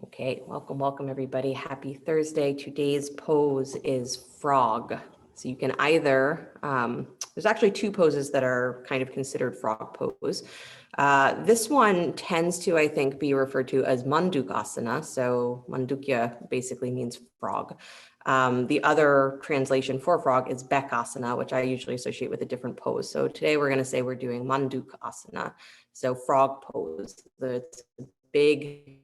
Okay, welcome everybody. Happy Thursday. Today's pose is frog. So you can either, there's actually two poses that are kind of considered frog pose. This one tends to, I think, be referred to as Mandukyasana. So Mandukya basically means frog. The other translation for frog is Bekasana, which I usually associate with a different pose. So today we're going to say we're doing Mandukyasana. So frog pose. So it's a big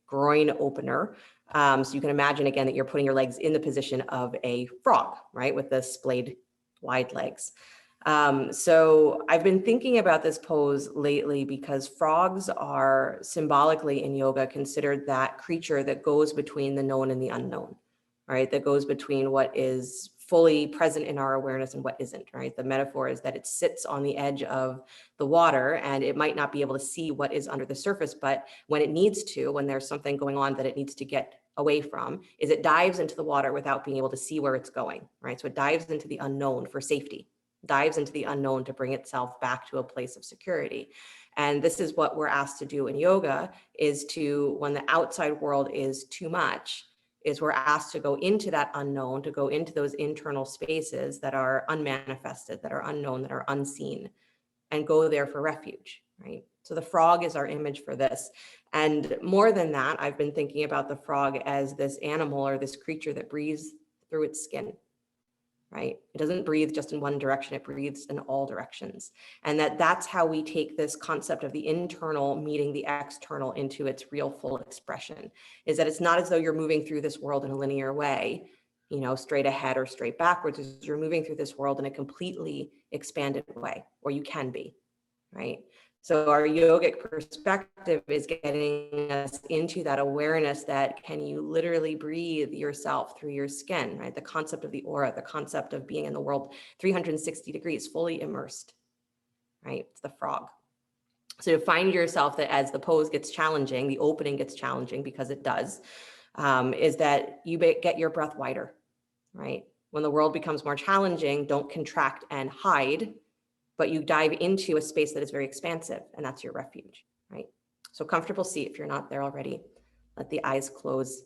groin opener. So you can imagine again that you're putting your legs in the position of a frog, right? With the splayed wide legs. So I've been thinking about this pose lately because frogs are symbolically in yoga considered that creature that goes between the known and the unknown, right? That goes between what is fully present in our awareness and what isn't, right? The metaphor is that it sits on the edge of the water and it might not be able to see what is under the surface, but when it needs to, when there's something going on that it needs to get away from, is it dives into the water without being able to see where it's going, right? So it dives into the unknown for safety, dives into the unknown to bring itself back to a place of security. And this is what we're asked to do in yoga, is to, when the outside world is too much, is we're asked to go into that unknown, to go into those internal spaces that are unmanifested, that are unknown, that are unseen, and go there for refuge, right? So the frog is our image for this. And more than that, I've been thinking about the frog as this animal or this creature that breathes through its skin, right? It doesn't breathe just in one direction, it breathes in all directions. And that's how we take this concept of the internal meeting the external into its real full expression, is that it's not as though you're moving through this world in a linear way, you know, straight ahead or straight backwards. You're moving through this world in a completely expanded way, or you can be, right? So our yogic perspective is getting us into that awareness that can you literally breathe yourself through your skin, right? The concept of the aura, the concept of being in the world 360 degrees, fully immersed, right? It's the frog. So to find yourself that as the pose gets challenging, the opening gets challenging because it does, is that you get your breath wider, right? When the world becomes more challenging, don't contract and hide, but you dive into a space that is very expansive, and that's your refuge, right? So comfortable seat if you're not there already. Let the eyes close.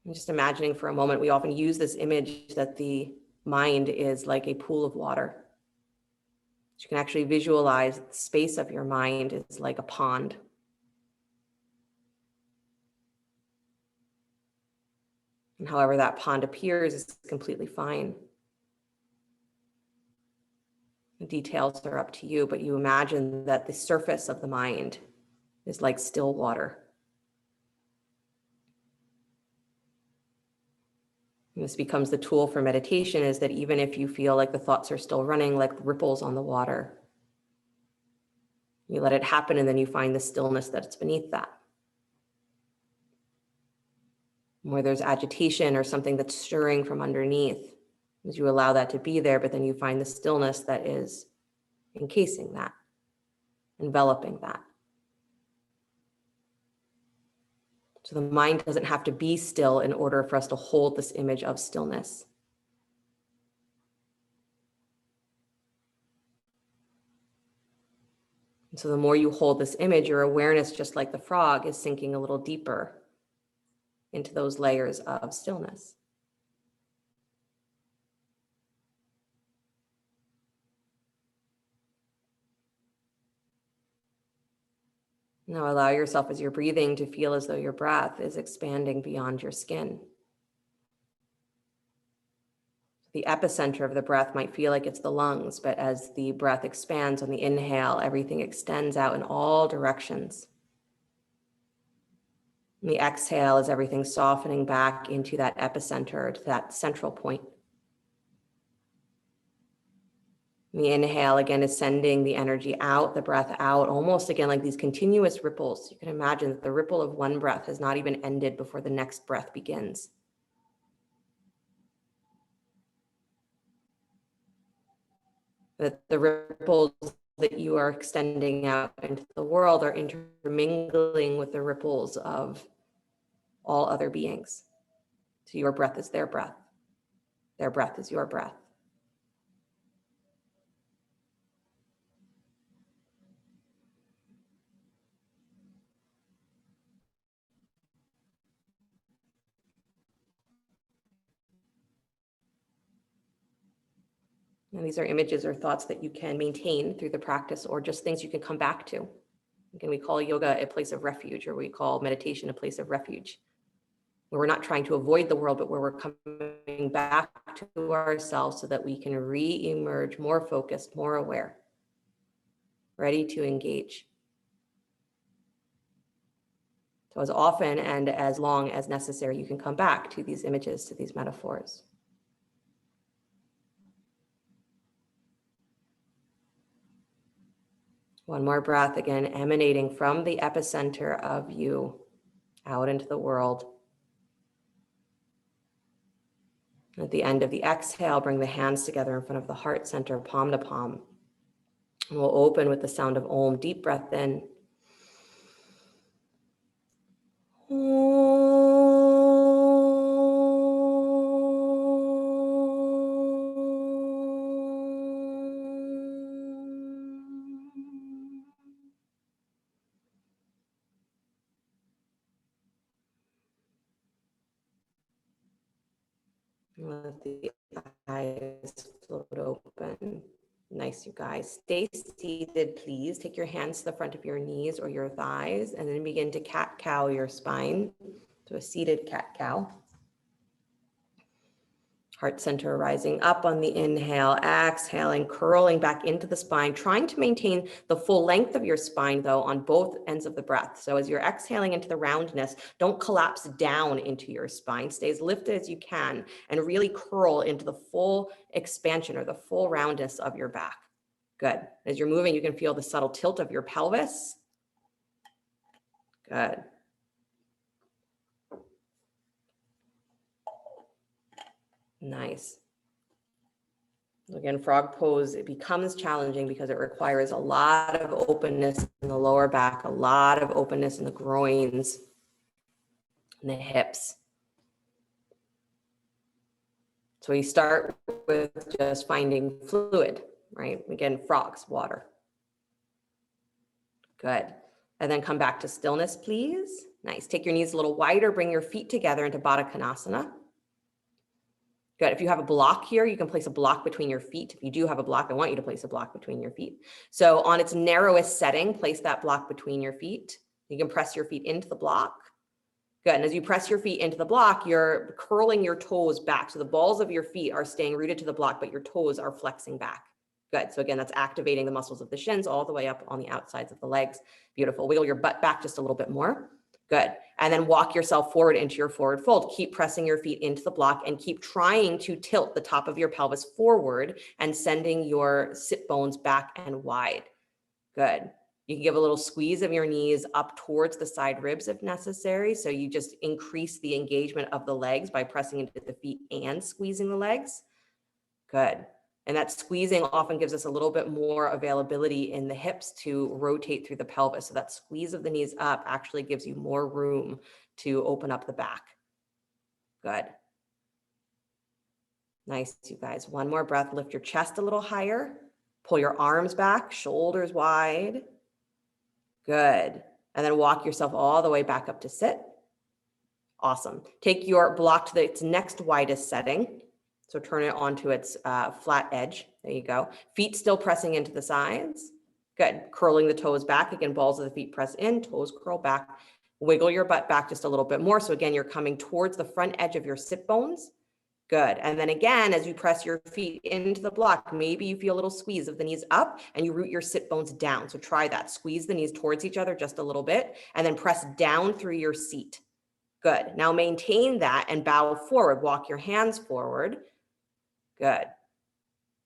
I'm just imagining for a moment, we often use this image that the mind is like a pool of water. You can actually visualize the space of your mind is like a pond. And however that pond appears is completely fine. The details are up to you, but you imagine that the surface of the mind is like still water. And this becomes the tool for meditation, is that even if you feel like the thoughts are still running like ripples on the water, you let it happen and then you find the stillness that's beneath that. Where there's agitation or something that's stirring from underneath, as you allow that to be there, but then you find the stillness that is encasing that, enveloping that. So the mind doesn't have to be still in order for us to hold this image of stillness. And so the more you hold this image, your awareness, just like the frog, is sinking a little deeper into those layers of stillness. Now allow yourself, as you're breathing, to feel as though your breath is expanding beyond your skin. The epicenter of the breath might feel like it's the lungs, but as the breath expands on the inhale, everything extends out in all directions. And the exhale is everything softening back into that epicenter, to that central point. And the inhale again is sending the energy out, the breath out, almost again like these continuous ripples. You can imagine that the ripple of one breath has not even ended before the next breath begins. That the ripples that you are extending out into the world are intermingling with the ripples of all other beings. So your breath is their breath is your breath. And these are images or thoughts that you can maintain through the practice, or just things you can come back to. Again, we call yoga a place of refuge, or we call meditation a place of refuge, where we're not trying to avoid the world, but where we're coming back to ourselves so that we can re-emerge more focused, more aware, ready to engage. So as often and as long as necessary, you can come back to these images, to these metaphors. One more breath, again, emanating from the epicenter of you out into the world. At the end of the exhale, bring the hands together in front of the heart center, palm to palm. And we'll open with the sound of Om. Deep breath in. Let the eyes float open. Nice, you guys. Stay seated, please. Take your hands to the front of your knees or your thighs, and then begin to cat-cow your spine. So a seated cat-cow. Heart center rising up on the inhale, exhaling, curling back into the spine, trying to maintain the full length of your spine, though, on both ends of the breath. So as you're exhaling into the roundness, don't collapse down into your spine. Stay as lifted as you can and really curl into the full expansion or the full roundness of your back. Good. As you're moving, you can feel the subtle tilt of your pelvis. Good. Nice. Again, frog pose, it becomes challenging because it requires a lot of openness in the lower back, a lot of openness in the groins and the hips. So we start with just finding fluid, right? Again, frogs, water. Good. And then come back to stillness, please. Nice. Take your knees a little wider, bring your feet together into Badakanasana. Good. If you have a block here, you can place a block between your feet. If you do have a block, I want you to place a block between your feet. So on its narrowest setting, place that block between your feet. You can press your feet into the block. Good. And as you press your feet into the block, you're curling your toes back. So the balls of your feet are staying rooted to the block, but your toes are flexing back. Good. So again, that's activating the muscles of the shins all the way up on the outsides of the legs. Beautiful. Wiggle your butt back just a little bit more. Good. And then walk yourself forward into your forward fold. Keep pressing your feet into the block and keep trying to tilt the top of your pelvis forward and sending your sit bones back and wide. Good. You can give a little squeeze of your knees up towards the side ribs if necessary. So you just increase the engagement of the legs by pressing into the feet and squeezing the legs. Good. And that squeezing often gives us a little bit more availability in the hips to rotate through the pelvis. So that squeeze of the knees up actually gives you more room to open up the back. Good. Nice, you guys. One more breath. Lift your chest a little higher. Pull your arms back, shoulders wide. Good. And then walk yourself all the way back up to sit. Awesome. Take your block to its next widest setting. So turn it onto its flat edge. There you go. Feet still pressing into the sides. Good. Curling the toes back. Again, balls of the feet press in, toes curl back. Wiggle your butt back just a little bit more. So again, you're coming towards the front edge of your sit bones. Good. And then again, as you press your feet into the block, maybe you feel a little squeeze of the knees up and you root your sit bones down. So try that. Squeeze the knees towards each other just a little bit and then press down through your seat. Good. Now maintain that and bow forward. Walk your hands forward. Good.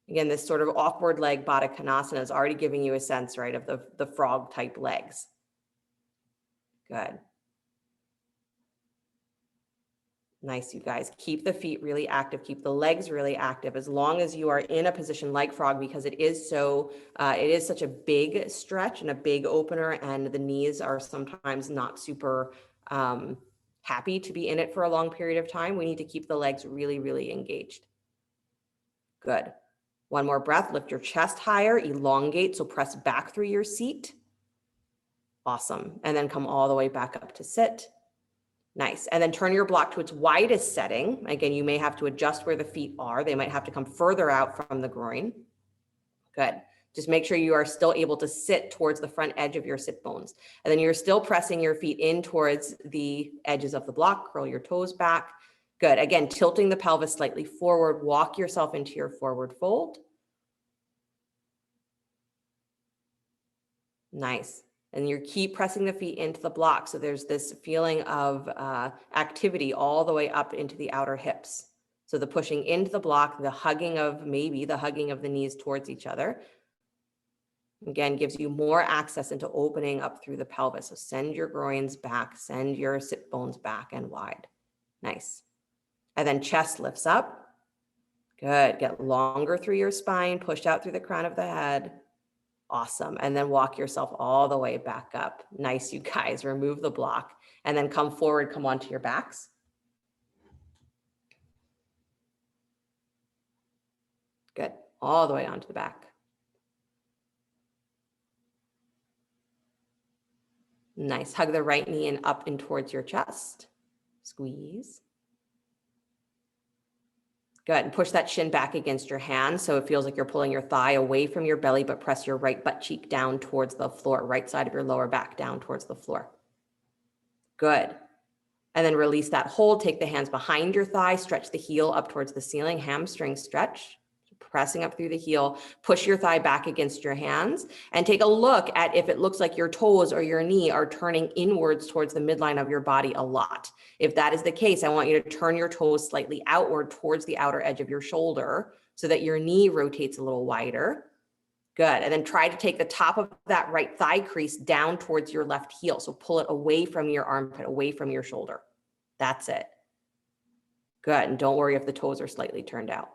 Again, this sort of awkward leg Badakanasana is already giving you a sense, right, of the frog type legs. Good. Nice, you guys. Keep the feet really active. Keep the legs really active as long as you are in a position like frog, because it is such a big stretch and a big opener, and the knees are sometimes not super happy to be in it for a long period of time. We need to keep the legs really, really engaged. Good. One more breath. Lift your chest higher, elongate. So press back through your seat. Awesome. And then come all the way back up to sit. Nice. And then turn your block to its widest setting. Again, you may have to adjust where the feet are. They might have to come further out from the groin. Good. Just make sure you are still able to sit towards the front edge of your sit bones. And then you're still pressing your feet in towards the edges of the block. Curl your toes back. Good. Again, tilting the pelvis slightly forward. Walk yourself into your forward fold. Nice. And you keep pressing the feet into the block. So there's this feeling of activity all the way up into the outer hips. So the pushing into the block, the hugging of the knees towards each other. Again, gives you more access into opening up through the pelvis. So send your groins back, send your sit bones back and wide. Nice. And then chest lifts up. Good. Get longer through your spine, push out through the crown of the head. Awesome. And then walk yourself all the way back up. Nice, you guys. Remove the block and then come forward, come onto your backs. Good. All the way onto the back. Nice. Hug the right knee and up and towards your chest. Squeeze. Good. And push that shin back against your hand so it feels like you're pulling your thigh away from your belly, but press your right butt cheek down towards the floor, right side of your lower back down towards the floor. Good. And then release that hold. Take the hands behind your thigh, stretch the heel up towards the ceiling, hamstring stretch. Pressing up through the heel, push your thigh back against your hands and take a look at if it looks like your toes or your knee are turning inwards towards the midline of your body a lot. If that is the case, I want you to turn your toes slightly outward towards the outer edge of your shoulder so that your knee rotates a little wider. Good. And then try to take the top of that right thigh crease down towards your left heel. So pull it away from your armpit, away from your shoulder. That's it. Good. And don't worry if the toes are slightly turned out.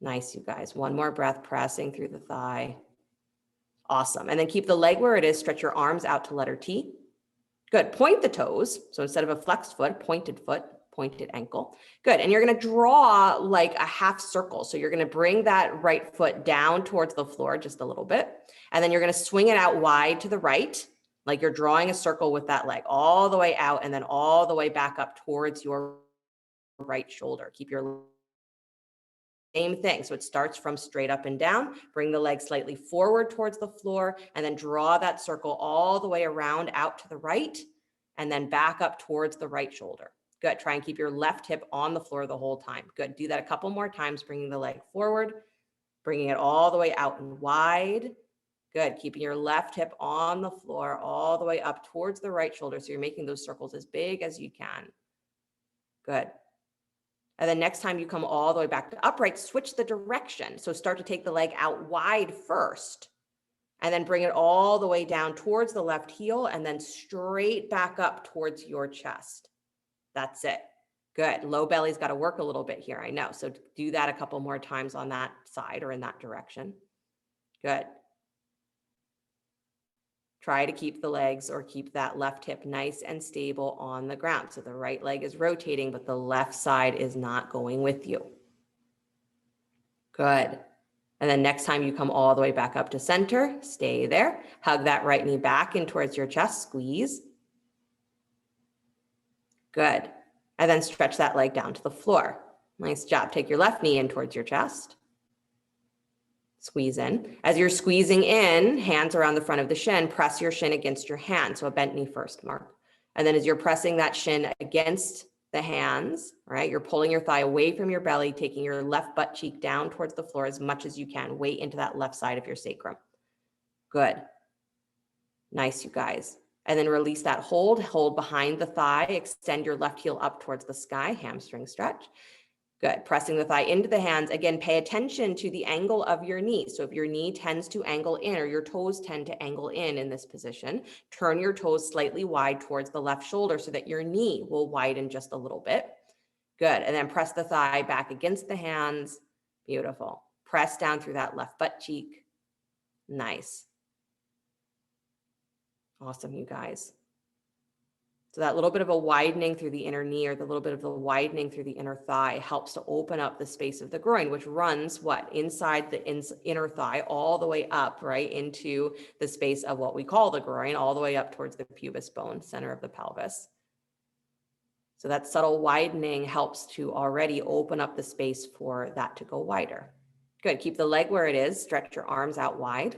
Nice, you guys. One more breath, pressing through the thigh. Awesome. And then keep the leg where it is. Stretch your arms out to letter T. Good. Point the toes. So instead of a flexed foot, pointed ankle. Good. And you're going to draw like a half circle. So you're going to bring that right foot down towards the floor just a little bit. And then you're going to swing it out wide to the right, like you're drawing a circle with that leg all the way out and then all the way back up towards your right shoulder. Keep your same thing. So it starts from straight up and down, bring the leg slightly forward towards the floor, and then draw that circle all the way around out to the right, and then back up towards the right shoulder. Good. Try and keep your left hip on the floor the whole time. Good. Do that a couple more times, bringing the leg forward, bringing it all the way out and wide. Good. Keeping your left hip on the floor all the way up towards the right shoulder. So you're making those circles as big as you can. Good. And then next time you come all the way back to upright, switch the direction. So start to take the leg out wide first, and then bring it all the way down towards the left heel and then straight back up towards your chest. That's it. Good. Low belly's got to work a little bit here, I know. So do that a couple more times on that side or in that direction. Good. Try to keep the legs or keep that left hip nice and stable on the ground. So the right leg is rotating, but the left side is not going with you. Good. And then next time you come all the way back up to center, stay there. Hug that right knee back in towards your chest, squeeze. Good. And then stretch that leg down to the floor. Nice job. Take your left knee in towards your chest. Squeeze in. As you're squeezing in, hands around the front of the shin, press your shin against your hand. So a bent knee first, Mark. And then as you're pressing that shin against the hands, right, you're pulling your thigh away from your belly, taking your left butt cheek down towards the floor as much as you can. Weight into that left side of your sacrum. Good. Nice, you guys. And then release that hold behind the thigh, extend your left heel up towards the sky, hamstring stretch. Good. Pressing the thigh into the hands. Again, pay attention to the angle of your knee. So if your knee tends to angle in or your toes tend to angle in this position, turn your toes slightly wide towards the left shoulder so that your knee will widen just a little bit. Good. And then press the thigh back against the hands. Beautiful. Press down through that left butt cheek. Nice. Awesome, you guys. So that little bit of a widening through the inner knee or the little bit of the widening through the inner thigh helps to open up the space of the groin, which runs what? Inside the inner thigh all the way up, right, into the space of what we call the groin, all the way up towards the pubis bone, center of the pelvis. So that subtle widening helps to already open up the space for that to go wider. Good. Keep the leg where it is. Stretch your arms out wide.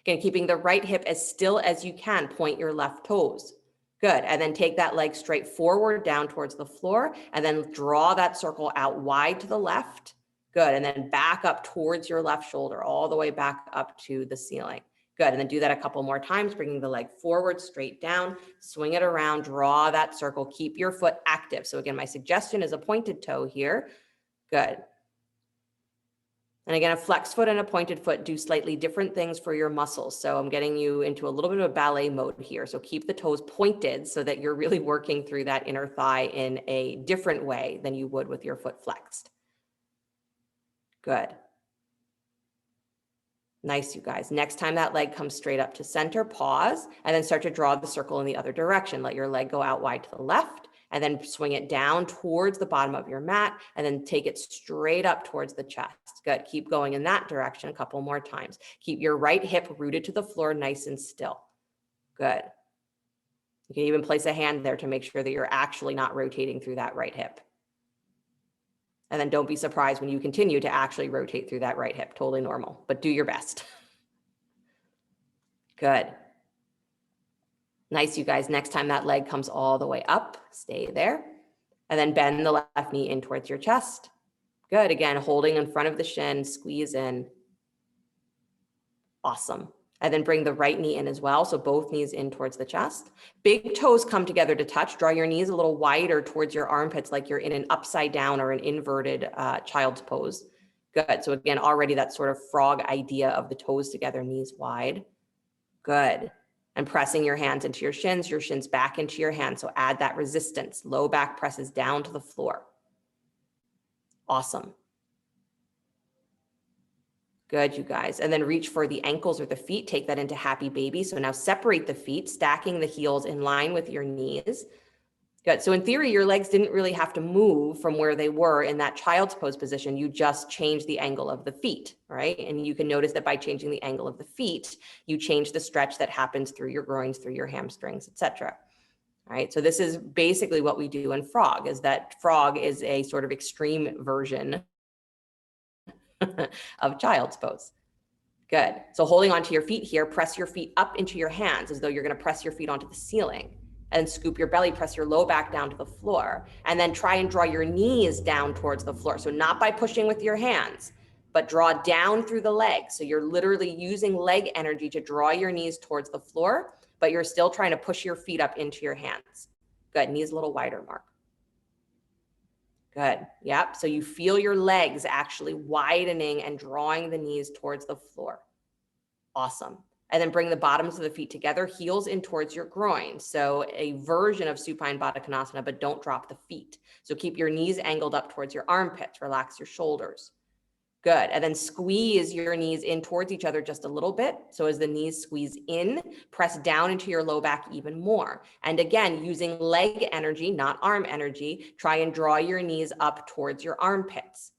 Again, keeping the right hip as still as you can. Point your left toes. Good. And then take that leg straight forward down towards the floor and then draw that circle out wide to the left. Good. And then back up towards your left shoulder, all the way back up to the ceiling. Good. And then do that a couple more times, bringing the leg forward, straight down, swing it around, draw that circle, keep your foot active. So again, my suggestion is a pointed toe here. Good. And again, a flexed foot and a pointed foot do slightly different things for your muscles. So I'm getting you into a little bit of a ballet mode here. So keep the toes pointed so that you're really working through that inner thigh in a different way than you would with your foot flexed. Good. Nice, you guys. Next time that leg comes straight up to center, pause, and then start to draw the circle in the other direction. Let your leg go out wide to the left, and then swing it down towards the bottom of your mat, and then take it straight up towards the chest. Good. Keep going in that direction a couple more times. Keep your right hip rooted to the floor, nice and still. Good. You can even place a hand there to make sure that you're actually not rotating through that right hip. And then don't be surprised when you continue to actually rotate through that right hip. Totally normal, but do your best. Good. Nice, you guys. Next time that leg comes all the way up, stay there. And then bend the left knee in towards your chest. Good. Again, holding in front of the shin, squeeze in. Awesome. And then bring the right knee in as well. So both knees in towards the chest. Big toes come together to touch. Draw your knees a little wider towards your armpits like you're in an upside down or an inverted child's pose. Good. So again, already that sort of frog idea of the toes together, knees wide. Good. And pressing your hands into your shins back into your hands. So add that resistance. Low back presses down to the floor. Awesome. Good, you guys. And then reach for the ankles or the feet. Take that into happy baby. So now separate the feet, stacking the heels in line with your knees. Good. So in theory, your legs didn't really have to move from where they were in that child's pose position. You just changed the angle of the feet, right? And you can notice that by changing the angle of the feet, you change the stretch that happens through your groins, through your hamstrings, etc. All right. So this is basically what we do in frog, is that frog is a sort of extreme version of child's pose. Good. So holding onto your feet here, press your feet up into your hands as though you're going to press your feet onto the ceiling, and scoop your belly, press your low back down to the floor, and then try and draw your knees down towards the floor. So not by pushing with your hands, but draw down through the legs. So you're literally using leg energy to draw your knees towards the floor, but you're still trying to push your feet up into your hands. Good. Knees a little wider, Mark. Good. Yep. So you feel your legs actually widening and drawing the knees towards the floor. Awesome. And then bring the bottoms of the feet together, heels in towards your groin. So a version of Supine Badakanasana, but don't drop the feet. So keep your knees angled up towards your armpits, relax your shoulders. Good. And then squeeze your knees in towards each other just a little bit. So as the knees squeeze in, press down into your low back even more. And again, using leg energy, not arm energy, try and draw your knees up towards your armpits.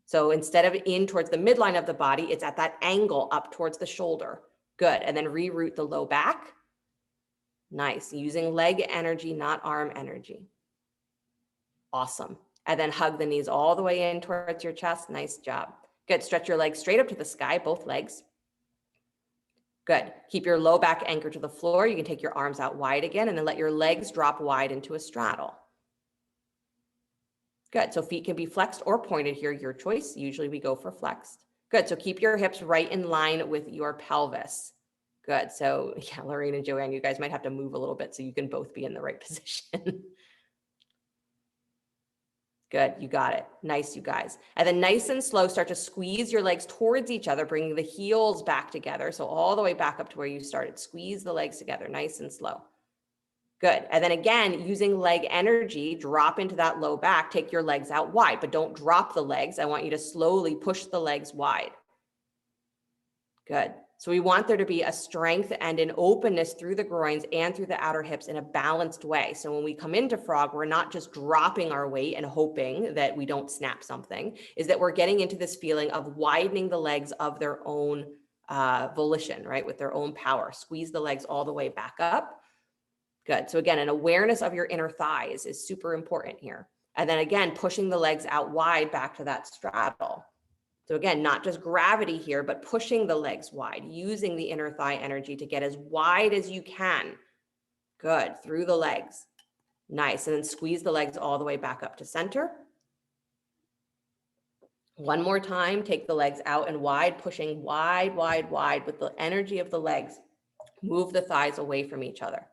So instead of in towards the midline of the body, it's at that angle up towards the shoulder. Good. And then reroute the low back. Nice. Using leg energy, not arm energy. Awesome. And then hug the knees all the way in towards your chest. Nice job. Good. Stretch your legs straight up to the sky, both legs. Good. Keep your low back anchored to the floor. You can take your arms out wide again and then let your legs drop wide into a straddle. Good. So feet can be flexed or pointed here, your choice. Usually we go for flexed. Good. So keep your hips right in line with your pelvis. Good. So yeah, Lorraine and Joanne, you guys might have to move a little bit so you can both be in the right position. Good. You got it. Nice, you guys. And then nice and slow, start to squeeze your legs towards each other, bringing the heels back together. So all the way back up to where you started. Squeeze the legs together, nice and slow. Good. And then again, using leg energy, drop into that low back, take your legs out wide, but don't drop the legs. I want you to slowly push the legs wide. Good. So we want there to be a strength and an openness through the groins and through the outer hips in a balanced way. So when we come into frog, we're not just dropping our weight and hoping that we don't snap something, is that we're getting into this feeling of widening the legs of their own volition, right? With their own power. Squeeze the legs all the way back up. Good. So again, an awareness of your inner thighs is super important here. And then again, pushing the legs out wide back to that straddle. So again, not just gravity here, but pushing the legs wide, using the inner thigh energy to get as wide as you can. Good, through the legs. Nice, and then squeeze the legs all the way back up to center. One more time, take the legs out and wide, pushing wide, wide, wide with the energy of the legs. Move the thighs away from each other.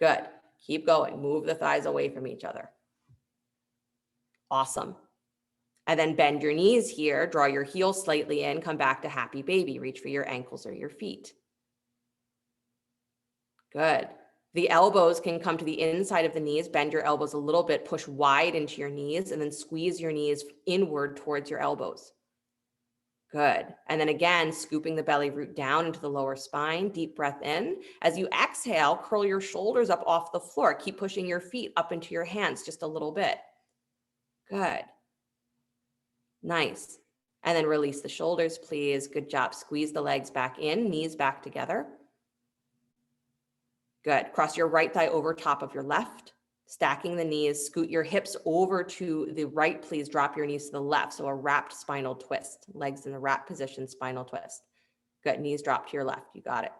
Good, keep going, move the thighs away from each other. Awesome. And then bend your knees here, draw your heels slightly in, come back to happy baby, reach for your ankles or your feet. Good. The elbows can come to the inside of the knees, bend your elbows a little bit, push wide into your knees, and then squeeze your knees inward towards your elbows. Good. And then again, scooping the belly root down into the lower spine, deep breath in. As you exhale, curl your shoulders up off the floor. Keep pushing your feet up into your hands just a little bit. Good. Nice. And then release the shoulders, please. Good job. Squeeze the legs back in, knees back together. Good. Cross your right thigh over top of your left, stacking the knees. Scoot your hips over to the right, please. Drop your knees to the left. So a wrapped spinal twist. Legs in the wrap position, spinal twist. Good. Knees drop to your left. You got it.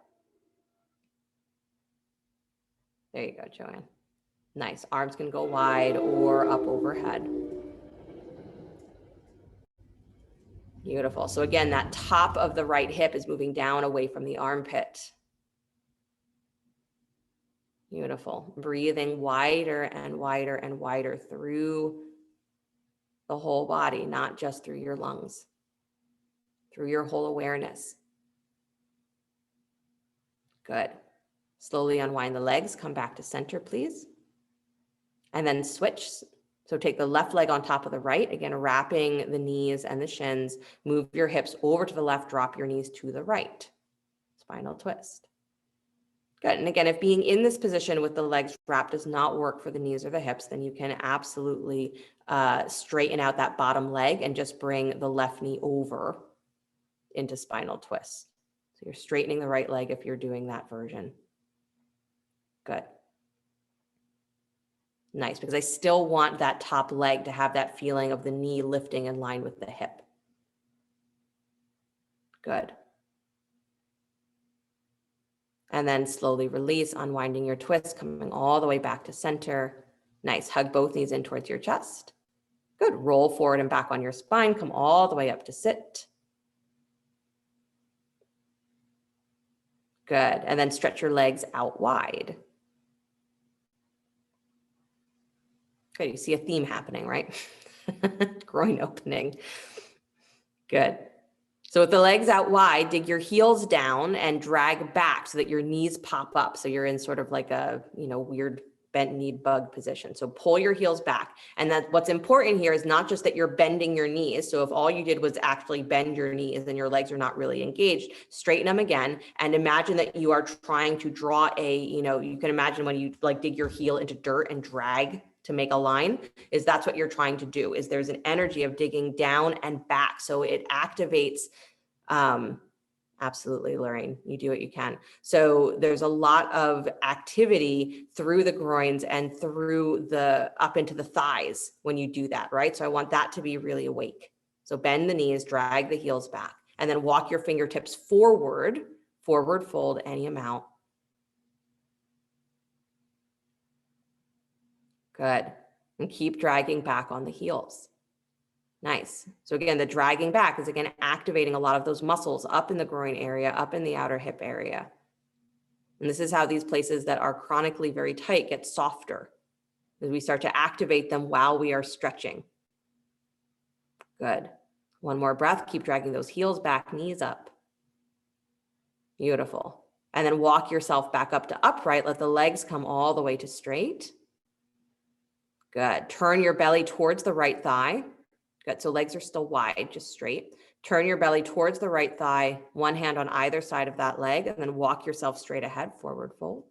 There you go, Joanne. Nice. Arms can go wide or up overhead. Beautiful. So again, that top of the right hip is moving down away from the armpit. Beautiful. Breathing wider and wider and wider through the whole body, not just through your lungs, through your whole awareness. Good. Slowly unwind the legs. Come back to center, please. And then switch. So take the left leg on top of the right, again, wrapping the knees and the shins. Move your hips over to the left, drop your knees to the right. Spinal twist. Good. And again, if being in this position with the legs wrapped does not work for the knees or the hips, then you can absolutely straighten out that bottom leg and just bring the left knee over into spinal twist. So you're straightening the right leg if you're doing that version. Good. Nice, because I still want that top leg to have that feeling of the knee lifting in line with the hip. Good. And then slowly release, unwinding your twist, coming all the way back to center. Nice, hug both knees in towards your chest. Good, roll forward and back on your spine, come all the way up to sit. Good, and then stretch your legs out wide. Good, you see a theme happening, right? Groin opening. Good. So with the legs out wide, dig your heels down and drag back so that your knees pop up. So you're in sort of like a, weird bent knee bug position. So pull your heels back. And that what's important here is not just that you're bending your knees. So if all you did was actually bend your knees and your legs are not really engaged, straighten them again. And imagine that you are trying to draw you can imagine when you dig your heel into dirt and drag to make a line, is that's what you're trying to do, is there's an energy of digging down and back. So it activates, absolutely, Lorraine, you do what you can. So there's a lot of activity through the groins and through the up into the thighs when you do that, right? So I want that to be really awake. So bend the knees, drag the heels back, and then walk your fingertips forward fold any amount. Good. And keep dragging back on the heels. Nice. So again, the dragging back is again activating a lot of those muscles up in the groin area, up in the outer hip area. And this is how these places that are chronically very tight get softer, as we start to activate them while we are stretching. Good. One more breath. Keep dragging those heels back, knees up. Beautiful. And then walk yourself back up to upright. Let the legs come all the way to straight. Good. Turn your belly towards the right thigh. Good. So legs are still wide, just straight. Turn your belly towards the right thigh, one hand on either side of that leg, and then walk yourself straight ahead, forward fold.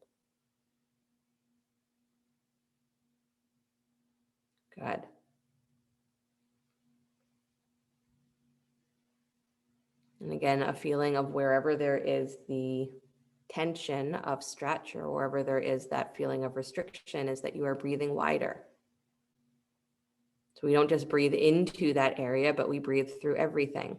Good. And again, a feeling of wherever there is the tension of stretch or wherever there is that feeling of restriction is that you are breathing wider. So we don't just breathe into that area, but we breathe through everything.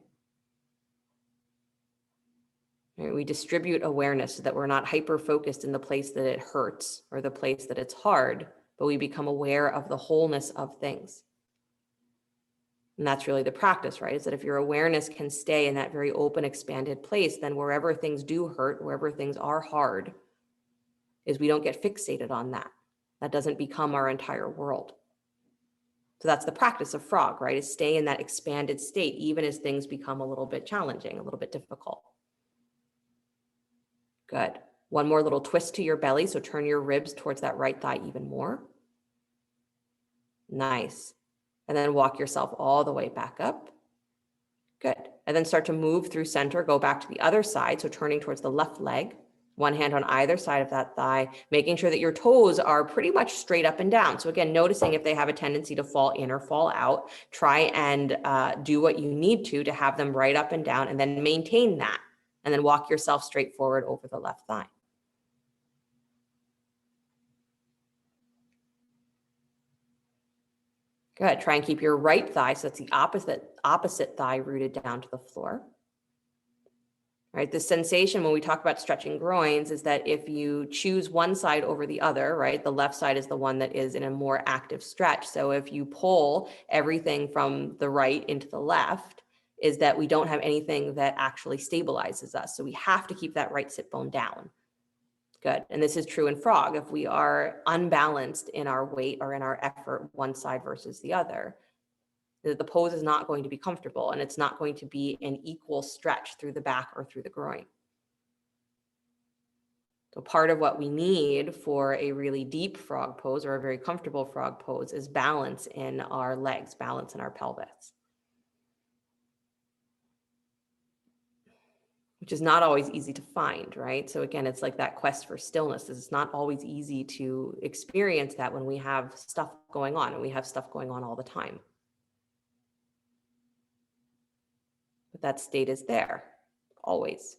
Right? We distribute awareness so that we're not hyper-focused in the place that it hurts or the place that it's hard, but we become aware of the wholeness of things. And that's really the practice, right? Is that if your awareness can stay in that very open, expanded place, then wherever things do hurt, wherever things are hard, is we don't get fixated on that. That doesn't become our entire world. So that's the practice of frog, right? Is stay in that expanded state, even as things become a little bit challenging, a little bit difficult. Good. One more little twist to your belly. So turn your ribs towards that right thigh even more. Nice. And then walk yourself all the way back up. Good. And then start to move through center, go back to the other side. So turning towards the left leg, one hand on either side of that thigh, making sure that your toes are pretty much straight up and down. So again, noticing if they have a tendency to fall in or fall out, try and do what you need to have them right up and down, and then maintain that. And then walk yourself straight forward over the left thigh. Good. Try and keep your right thigh, so that's the opposite thigh, rooted down to the floor. Right. The sensation when we talk about stretching groins is that if you choose one side over the other, right, the left side is the one that is in a more active stretch. So if you pull everything from the right into the left, is that we don't have anything that actually stabilizes us. So we have to keep that right sit bone down. Good. And this is true in frog. If we are unbalanced in our weight or in our effort, one side versus the other, the pose is not going to be comfortable, and it's not going to be an equal stretch through the back or through the groin. So part of what we need for a really deep frog pose or a very comfortable frog pose is balance in our legs, balance in our pelvis, which is not always easy to find, right? So again, it's like that quest for stillness. It's not always easy to experience that when we have stuff going on, and we have stuff going on all the time. But that state is there, always.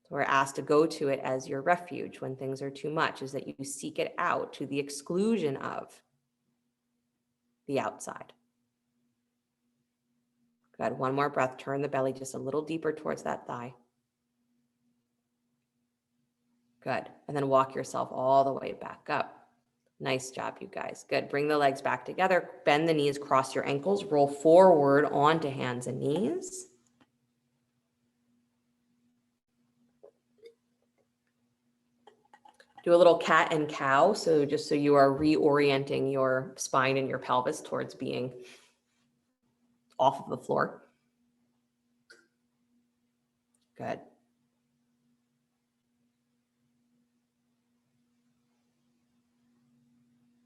So we're asked to go to it as your refuge when things are too much, is that you seek it out to the exclusion of the outside. Good. One more breath. Turn the belly just a little deeper towards that thigh. Good. And then walk yourself all the way back up. Nice job, you guys. Good. Bring the legs back together. Bend the knees, cross your ankles, roll forward onto hands and knees. Do a little cat and cow. So just so you are reorienting your spine and your pelvis towards being off of the floor. Good.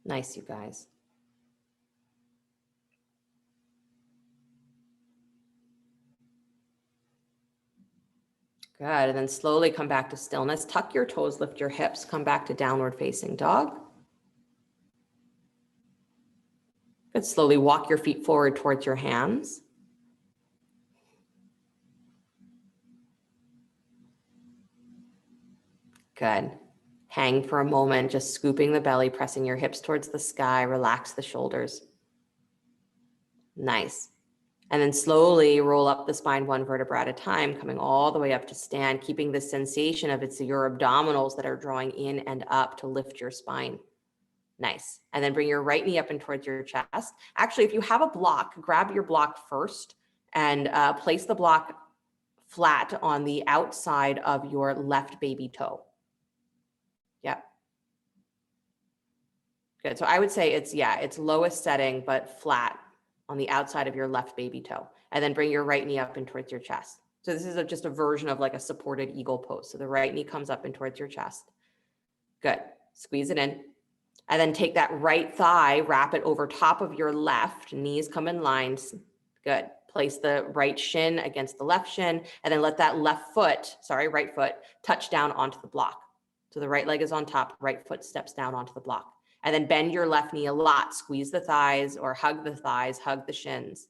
Nice, you guys. Good. And then slowly come back to stillness. Tuck your toes, lift your hips, come back to downward facing dog. Good. Slowly walk your feet forward towards your hands. Good. Hang for a moment, just scooping the belly, pressing your hips towards the sky. Relax the shoulders. Nice. And then slowly roll up the spine one vertebra at a time, coming all the way up to stand, keeping the sensation of it's your abdominals that are drawing in and up to lift your spine. Nice. And then bring your right knee up and towards your chest. Actually, if you have a block, grab your block first and place the block flat on the outside of your left baby toe. Yep. Good. So I would say it's lowest setting, but flat on the outside of your left baby toe. And then bring your right knee up and towards your chest. So this is just a version of like a supported eagle pose. So the right knee comes up and towards your chest. Good. Squeeze it in. And then take that right thigh, wrap it over top of your left. Knees come in line. Good. Place the right shin against the left shin, and then let that right foot, touch down onto the block. So the right leg is on top, right foot steps down onto the block. And then bend your left knee a lot. Squeeze the thighs or hug the thighs, hug the shins.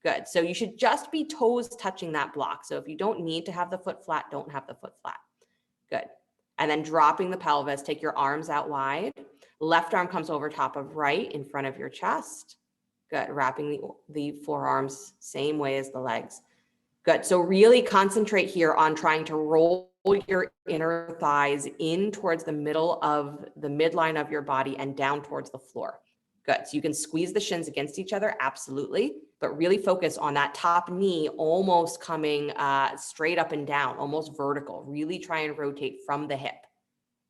Good. So you should just be toes touching that block. So if you don't need to have the foot flat, don't have the foot flat. Good. And then dropping the pelvis, take your arms out wide. Left arm comes over top of right in front of your chest. Good. Wrapping the forearms same way as the legs. Good. So really concentrate here on trying to roll your inner thighs in towards the middle of the midline of your body and down towards the floor. Good. So you can squeeze the shins against each other, absolutely, but really focus on that top knee almost coming straight up and down, almost vertical. Really try and rotate from the hip.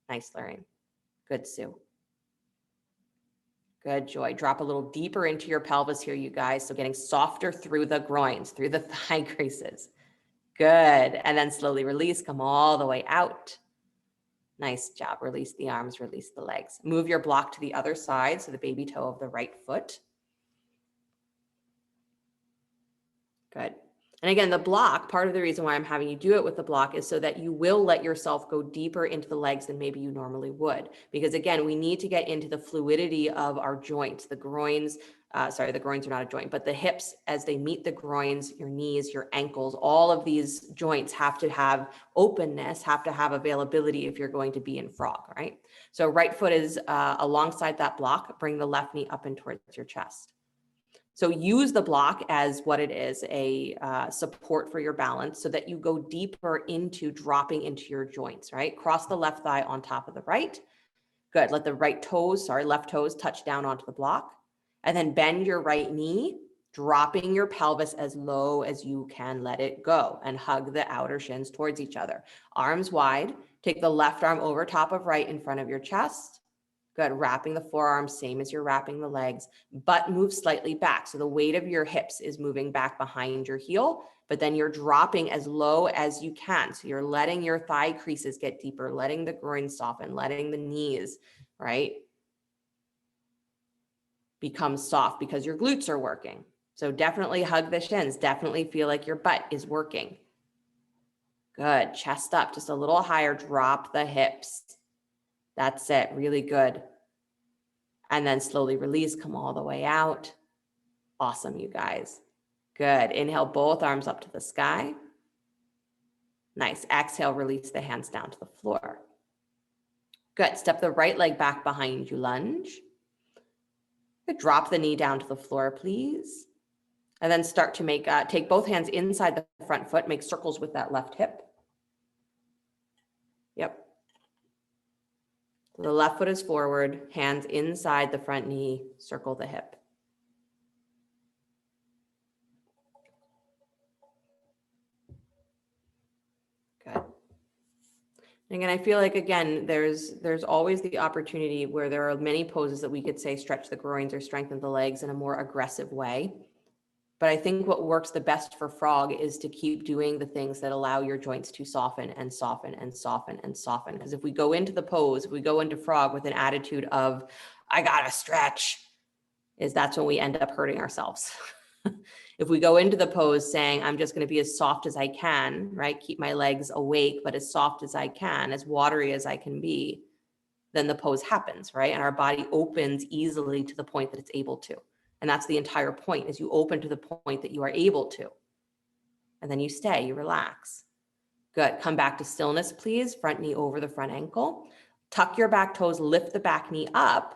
Nice, Lorraine. Good, Sue. Good, Joy. Drop a little deeper into your pelvis here, you guys. So getting softer through the groins, through the thigh creases. Good. And then slowly release, come all the way out. Nice job. Release the arms, release the legs. Move your block to the other side, so the baby toe of the right foot. Good. And again, the block, part of the reason why I'm having you do it with the block is so that you will let yourself go deeper into the legs than maybe you normally would. Because again, we need to get into the fluidity of our joints, the groins. The groins are not a joint, but the hips, as they meet the groins, your knees, your ankles, all of these joints have to have openness, have to have availability if you're going to be in frog, right? So right foot is alongside that block, bring the left knee up and towards your chest. So use the block as what it is, a support for your balance so that you go deeper into dropping into your joints, right? Cross the left thigh on top of the right. Good. Let the left toes touch down onto the block. And then bend your right knee, dropping your pelvis as low as you can let it go and hug the outer shins towards each other. Arms wide. Take the left arm over top of right in front of your chest. Good. Wrapping the forearms, same as you're wrapping the legs, but move slightly back. So the weight of your hips is moving back behind your heel, but then you're dropping as low as you can. So you're letting your thigh creases get deeper, letting the groin soften, letting the knees, right, become soft because your glutes are working. So definitely hug the shins. Definitely feel like your butt is working. Good. Chest up just a little higher. Drop the hips. That's it. Really good. And then slowly release. Come all the way out. Awesome, you guys. Good. Inhale, both arms up to the sky. Nice. Exhale, release the hands down to the floor. Good. Step the right leg back behind you, lunge. Good. Drop the knee down to the floor, please. And then start to make, take both hands inside the front foot, make circles with that left hip. Yep. The left foot is forward, hands inside the front knee, circle the hip. Good. And again, I feel like, again, there's always the opportunity where there are many poses that we could say stretch the groins or strengthen the legs in a more aggressive way. But I think what works the best for frog is to keep doing the things that allow your joints to soften and soften and soften and soften. Because if we go into the pose, if we go into frog with an attitude of, I gotta stretch, that's when we end up hurting ourselves. If we go into the pose saying, I'm just gonna be as soft as I can, right? Keep my legs awake, but as soft as I can, as watery as I can be, then the pose happens, right? And our body opens easily to the point that it's able to. And that's the entire point, is you open to the point that you are able to. And then you stay, you relax. Good. Come back to stillness, please. Front knee over the front ankle. Tuck your back toes, lift the back knee up.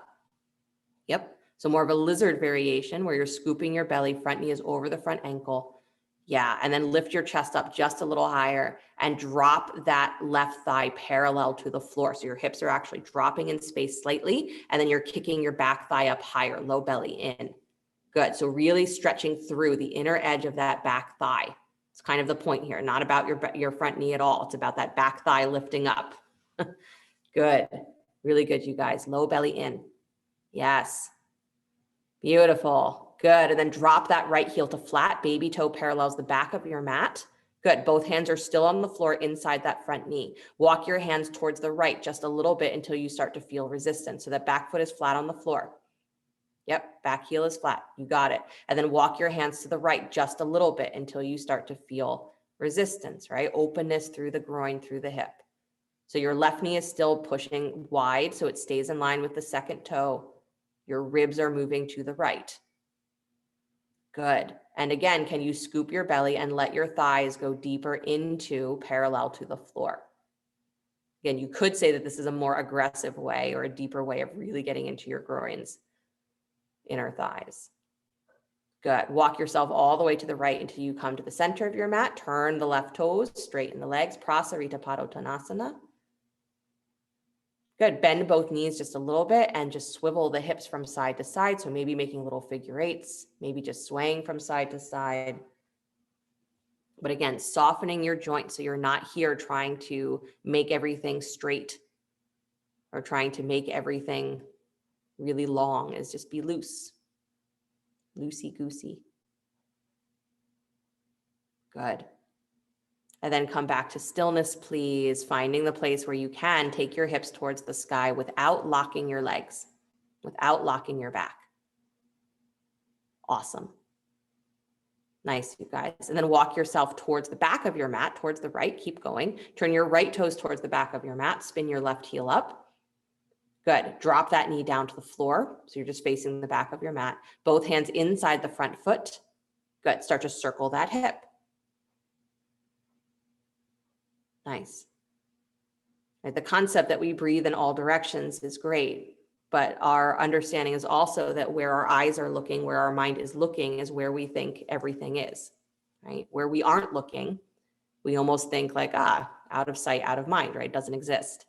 Yep. So more of a lizard variation where you're scooping your belly, front knee is over the front ankle. Yeah. And then lift your chest up just a little higher and drop that left thigh parallel to the floor. So your hips are actually dropping in space slightly. And then you're kicking your back thigh up higher, low belly in. Good. So really stretching through the inner edge of that back thigh. It's kind of the point here, not about your front knee at all. It's about that back thigh lifting up. Good. Really good, you guys. Low belly in. Yes. Beautiful. Good. And then drop that right heel to flat. Baby toe parallels the back of your mat. Good. Both hands are still on the floor inside that front knee. Walk your hands towards the right just a little bit until you start to feel resistance. So that back foot is flat on the floor. Yep, back heel is flat. You got it. And then walk your hands to the right just a little bit until you start to feel resistance, right? Openness through the groin, through the hip. So your left knee is still pushing wide, so it stays in line with the second toe. Your ribs are moving to the right. Good. And again, can you scoop your belly and let your thighs go deeper into parallel to the floor? Again, you could say that this is a more aggressive way or a deeper way of really getting into your groins, inner thighs. Good. Walk yourself all the way to the right until you come to the center of your mat. Turn the left toes, straighten the legs, Prasarita Padottanasana. Good. Bend both knees just a little bit and just swivel the hips from side to side. So maybe making little figure eights, maybe just swaying from side to side. But again, softening your joints so you're not here trying to make everything straight or trying to make everything really long. Is just be loose, loosey-goosey. Good. And then come back to stillness, please. Finding the place where you can take your hips towards the sky without locking your legs, without locking your back. Awesome. Nice, you guys. And then walk yourself towards the back of your mat, towards the right. Keep going. Turn your right toes towards the back of your mat. Spin your left heel up. Good. Drop that knee down to the floor. So you're just facing the back of your mat. Both hands inside the front foot. Good. Start to circle that hip. Nice. Right, the concept that we breathe in all directions is great, but our understanding is also that where our eyes are looking, where our mind is looking, is where we think everything is, right? Where we aren't looking, we almost think like, out of sight, out of mind, right? It doesn't exist.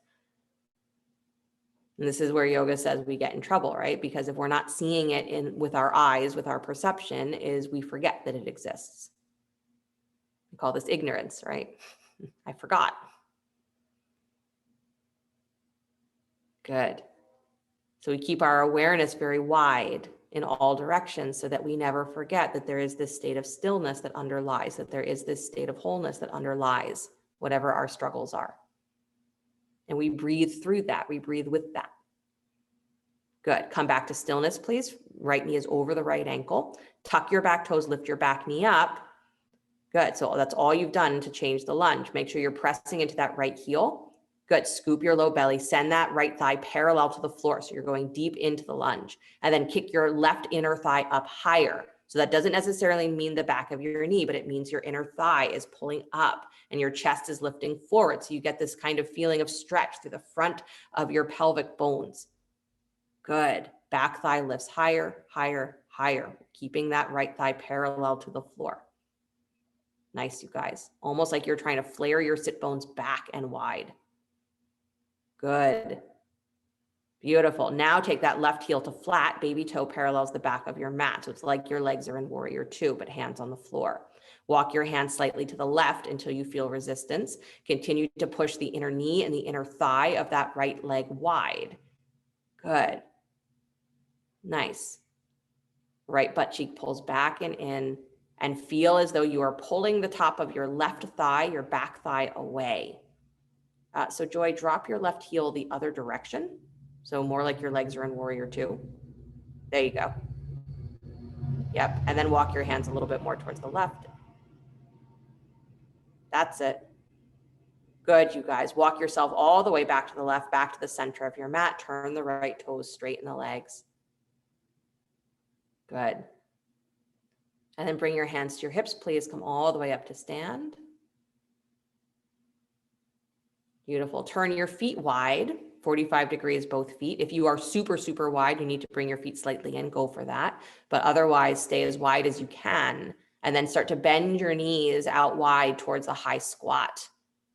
And this is where yoga says we get in trouble, right? Because if we're not seeing it with our eyes, with our perception, is we forget that it exists. We call this ignorance, right? I forgot. Good. So we keep our awareness very wide in all directions so that we never forget that there is this state of stillness that underlies, that there is this state of wholeness that underlies whatever our struggles are. And we breathe through that. We breathe with that. Good. Come back to stillness, please. Right knee is over the right ankle. Tuck your back toes, lift your back knee up. Good. So that's all you've done to change the lunge. Make sure you're pressing into that right heel. Good. Scoop your low belly. Send that right thigh parallel to the floor. So you're going deep into the lunge. And then kick your left inner thigh up higher. So that doesn't necessarily mean the back of your knee, but it means your inner thigh is pulling up and your chest is lifting forward. So you get this kind of feeling of stretch through the front of your pelvic bones. Good. Back thigh lifts higher, higher, higher, keeping that right thigh parallel to the floor. Nice, you guys. Almost like you're trying to flare your sit bones back and wide. Good. Beautiful. Now take that left heel to flat. Baby toe parallels the back of your mat. So it's like your legs are in warrior two, but hands on the floor. Walk your hands slightly to the left until you feel resistance. Continue to push the inner knee and the inner thigh of that right leg wide. Good. Nice. Right butt cheek pulls back and in, and feel as though you are pulling the top of your left thigh, your back thigh away. So Joy, drop your left heel the other direction. So more like your legs are in warrior two. There you go. Yep. And then walk your hands a little bit more towards the left. That's it. Good, you guys. Walk yourself all the way back to the left, back to the center of your mat. Turn the right toes, straighten the legs. Good. And then bring your hands to your hips, please. Come all the way up to stand. Beautiful. Turn your feet wide, 45 degrees, both feet. If you are super, super wide, you need to bring your feet slightly in, go for that. But otherwise, stay as wide as you can. And then start to bend your knees out wide towards a high squat.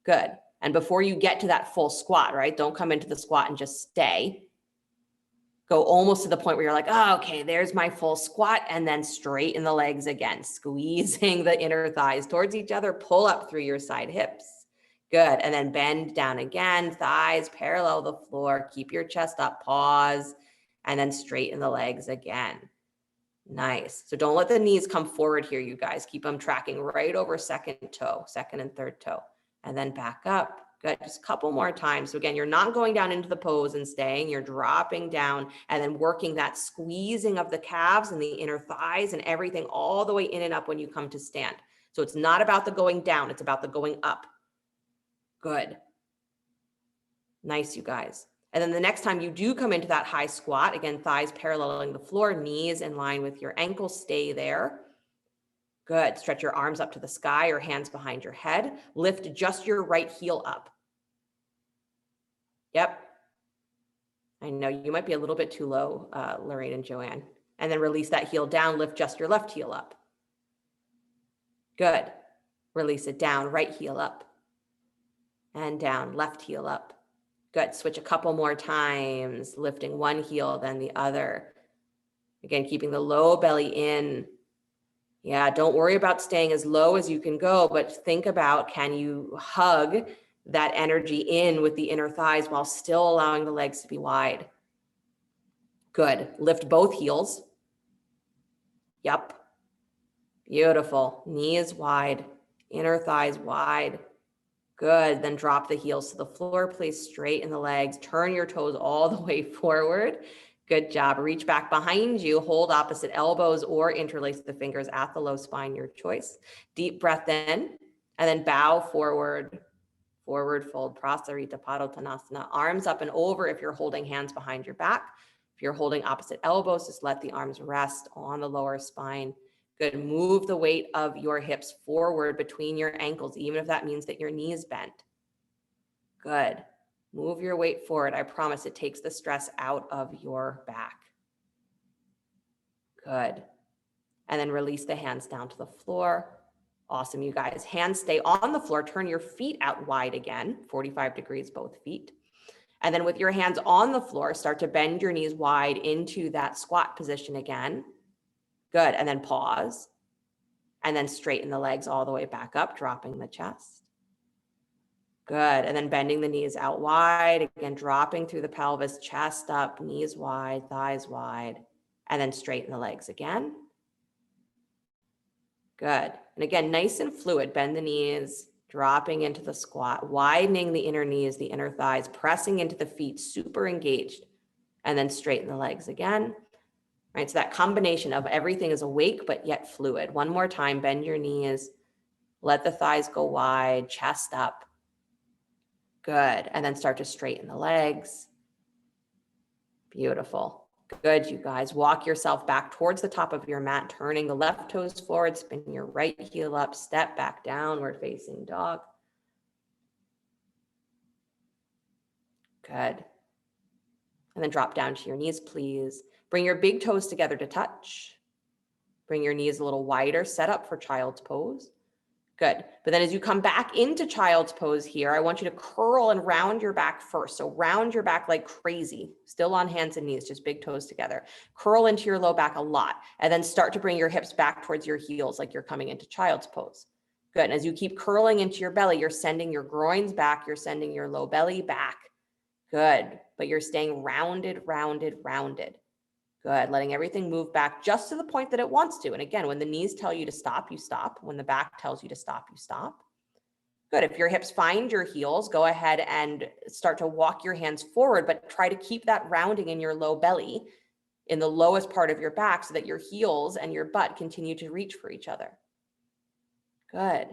Good. And before you get to that full squat, right? Don't come into the squat and just stay. Go almost to the point where you're like, oh, okay, there's my full squat. And then straighten the legs again, squeezing the inner thighs towards each other. Pull up through your side hips. Good. And then bend down again, thighs parallel the floor. Keep your chest up, pause, and then straighten the legs again. Nice. So don't let the knees come forward here, you guys. Keep them tracking right over second toe, second and third toe. And then back up. Good, just a couple more times. So again, you're not going down into the pose and staying, you're dropping down and then working that squeezing of the calves and the inner thighs and everything all the way in and up when you come to stand. So it's not about the going down, it's about the going up. Good. Nice, you guys. And then the next time you do come into that high squat, again, thighs paralleling the floor, knees in line with your ankles, stay there. Good. Stretch your arms up to the sky or hands behind your head. Lift just your right heel up. Yep. I know you might be a little bit too low, Lorraine and Joanne. And then release that heel down, lift just your left heel up. Good. Release it down, right heel up. And down, left heel up. Good. Switch a couple more times, lifting one heel, then the other. Again, keeping the low belly in. Yeah, don't worry about staying as low as you can go, but think about, can you hug that energy in with the inner thighs while still allowing the legs to be wide? Good. Lift both heels. Yep. Beautiful. Knees wide, inner thighs wide. Good. Then drop the heels to the floor, place straight in the legs, turn your toes all the way forward. Good job. Reach back behind you, hold opposite elbows or interlace the fingers at the low spine, your choice. Deep breath in, and then bow forward, forward fold, Prasarita Padottanasana. Arms up and over if you're holding hands behind your back. If you're holding opposite elbows, just let the arms rest on the lower spine. Good. Move the weight of your hips forward between your ankles, even if that means that your knees bent. Good. Move your weight forward. I promise it takes the stress out of your back. Good. And then release the hands down to the floor. Awesome, you guys. Hands stay on the floor. Turn your feet out wide again, 45 degrees, both feet. And then with your hands on the floor, start to bend your knees wide into that squat position again. Good. And then pause. And then straighten the legs all the way back up, dropping the chest. Good. And then bending the knees out wide. Again, dropping through the pelvis, chest up, knees wide, thighs wide. And then straighten the legs again. Good. And again, nice and fluid. Bend the knees, dropping into the squat, widening the inner knees, the inner thighs, pressing into the feet, super engaged. And then straighten the legs again. Right, so that combination of everything is awake, but yet fluid. One more time, bend your knees, let the thighs go wide, chest up. Good, and then start to straighten the legs. Beautiful. Good, you guys. Walk yourself back towards the top of your mat, turning the left toes forward, spin your right heel up, step back, downward facing dog. Good. And then drop down to your knees, please. Bring your big toes together to touch. Bring your knees a little wider, set up for child's pose. Good. But then as you come back into child's pose here, I want you to curl and round your back first. So round your back like crazy, still on hands and knees, just big toes together. Curl into your low back a lot, and then start to bring your hips back towards your heels like you're coming into child's pose. Good. And as you keep curling into your belly, you're sending your groins back, you're sending your low belly back. Good. But you're staying rounded, rounded, rounded. Good. Letting everything move back just to the point that it wants to. And again, when the knees tell you to stop, you stop. When the back tells you to stop, you stop. Good. If your hips find your heels, go ahead and start to walk your hands forward, but try to keep that rounding in your low belly in the lowest part of your back so that your heels and your butt continue to reach for each other. Good.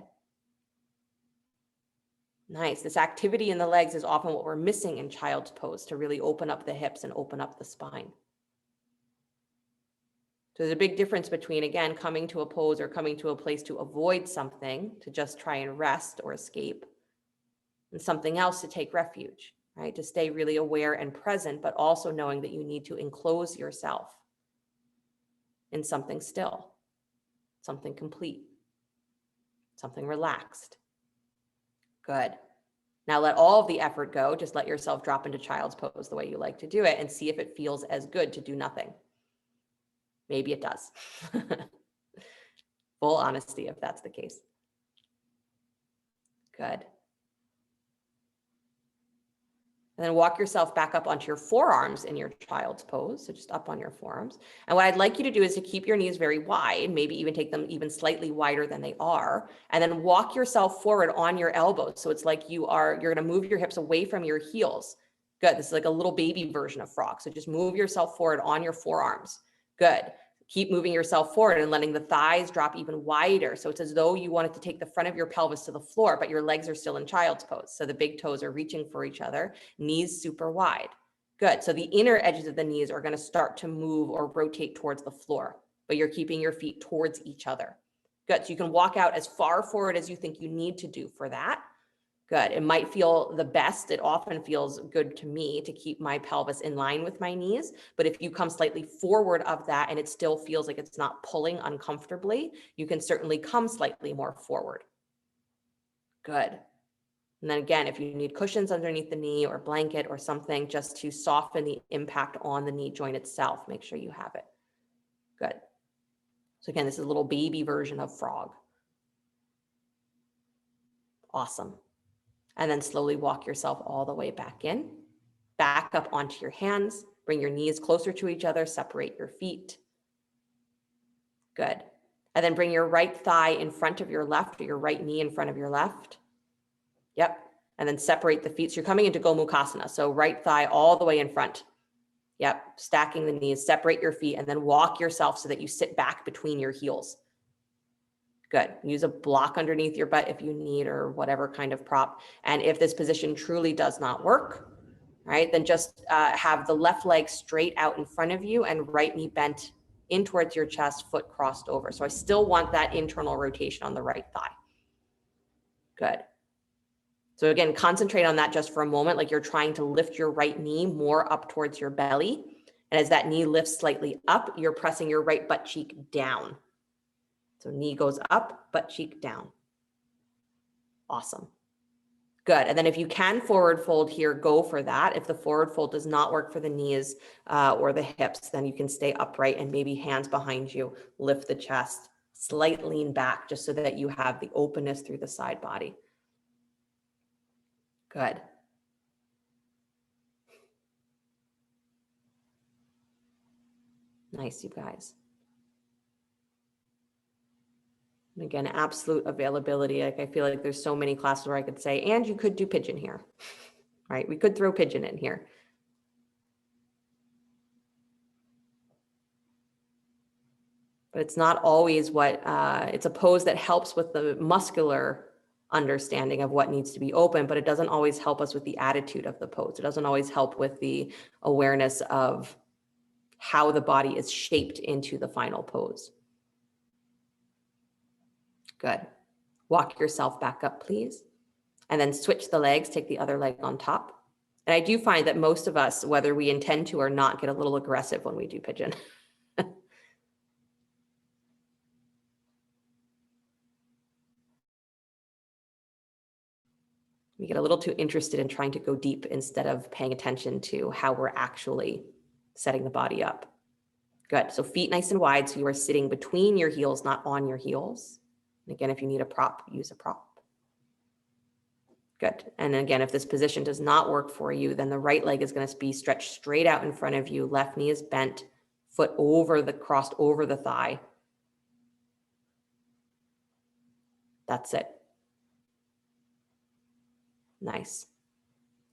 Nice. This activity in the legs is often what we're missing in child's pose to really open up the hips and open up the spine. So there's a big difference between, again, coming to a pose or coming to a place to avoid something, to just try and rest or escape, and something else to take refuge, right? To stay really aware and present, but also knowing that you need to enclose yourself in something still, something complete, something relaxed. Good. Now let all of the effort go. Just let yourself drop into child's pose the way you like to do it and see if it feels as good to do nothing. Maybe it does. Full honesty if that's the case. Good. And then walk yourself back up onto your forearms in your child's pose. So just up on your forearms. And what I'd like you to do is to keep your knees very wide, maybe even take them even slightly wider than they are, and then walk yourself forward on your elbows. So it's like you're going to move your hips away from your heels. Good. This is like a little baby version of frog. So just move yourself forward on your forearms. Good. Keep moving yourself forward and letting the thighs drop even wider. So it's as though you wanted to take the front of your pelvis to the floor, but your legs are still in child's pose. So the big toes are reaching for each other, knees super wide. Good. So the inner edges of the knees are going to start to move or rotate towards the floor, but you're keeping your feet towards each other. Good. So you can walk out as far forward as you think you need to do for that. Good. It might feel the best. It often feels good to me to keep my pelvis in line with my knees. But if you come slightly forward of that and it still feels like it's not pulling uncomfortably, you can certainly come slightly more forward. Good. And then again, if you need cushions underneath the knee or blanket or something just to soften the impact on the knee joint itself, make sure you have it. Good. So again, this is a little baby version of frog. Awesome. And then slowly walk yourself all the way back in, back up onto your hands, bring your knees closer to each other, separate your feet. Good. And then bring your right thigh in front of your left or your right knee in front of your left. Yep. And then separate the feet. So you're coming into Gomukhasana. So right thigh all the way in front. Yep. Stacking the knees, separate your feet, and then walk yourself so that you sit back between your heels. Good. Use a block underneath your butt if you need, or whatever kind of prop. And if this position truly does not work, right, then just have the left leg straight out in front of you and right knee bent in towards your chest, foot crossed over. So I still want that internal rotation on the right thigh. Good. So again, concentrate on that just for a moment, like you're trying to lift your right knee more up towards your belly. And as that knee lifts slightly up, you're pressing your right butt cheek down. So knee goes up, butt cheek down. Awesome. Good. And then if you can forward fold here, go for that. If the forward fold does not work for the knees or the hips, then you can stay upright and maybe hands behind you, lift the chest, slight lean back just so that you have the openness through the side body. Good. Nice, you guys. And again, absolute availability. Like I feel like there's so many classes where I could say, and you could do pigeon here, right? We could throw pigeon in here. But it's not always what, it's a pose that helps with the muscular understanding of what needs to be open, but it doesn't always help us with the attitude of the pose. It doesn't always help with the awareness of how the body is shaped into the final pose. Good. Walk yourself back up, please. And then switch the legs, take the other leg on top. And I do find that most of us, whether we intend to or not, get a little aggressive when we do pigeon. We get a little too interested in trying to go deep instead of paying attention to how we're actually setting the body up. Good. So feet nice and wide. So you are sitting between your heels, not on your heels. And again, if you need a prop, use a prop. Good. And again, if this position does not work for you, then the right leg is going to be stretched straight out in front of you. Left knee is bent, foot crossed over the thigh. That's it. Nice.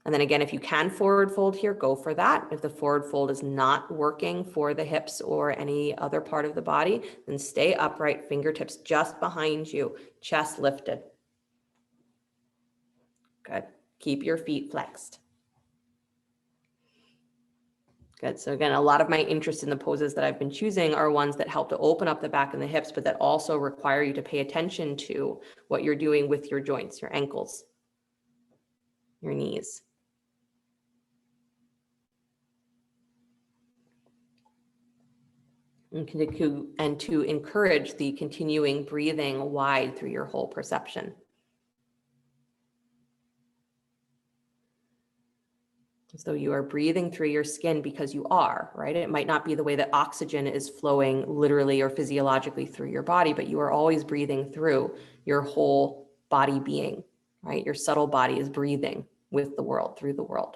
And then again, if you can forward fold here, go for that. If the forward fold is not working for the hips or any other part of the body, then stay upright, fingertips just behind you, chest lifted. Good. Keep your feet flexed. Good. So again, a lot of my interest in the poses that I've been choosing are ones that help to open up the back and the hips, but that also require you to pay attention to what you're doing with your joints, your ankles, your knees. And to encourage the continuing breathing wide through your whole perception. So you are breathing through your skin because you are, right? It might not be the way that oxygen is flowing literally or physiologically through your body, but you are always breathing through your whole body being, right? Your subtle body is breathing with the world, through the world.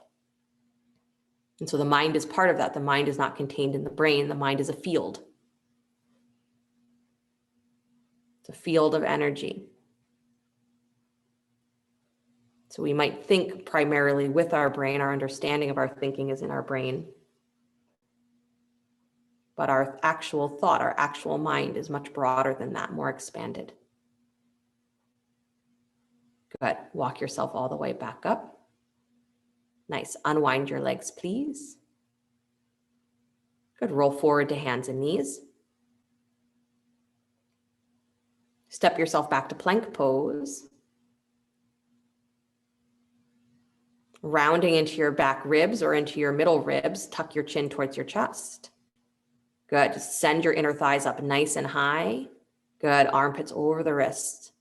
And so the mind is part of that. The mind is not contained in the brain. The mind is a field. It's a field of energy. So we might think primarily with our brain. Our understanding of our thinking is in our brain. But our actual thought, our actual mind is much broader than that, more expanded. Good. Walk yourself all the way back up. Nice. Unwind your legs, please. Good. Roll forward to hands and knees. Step yourself back to plank pose. Rounding into your back ribs or into your middle ribs, tuck your chin towards your chest. Good. Just send your inner thighs up nice and high. Good. Armpits over the wrists.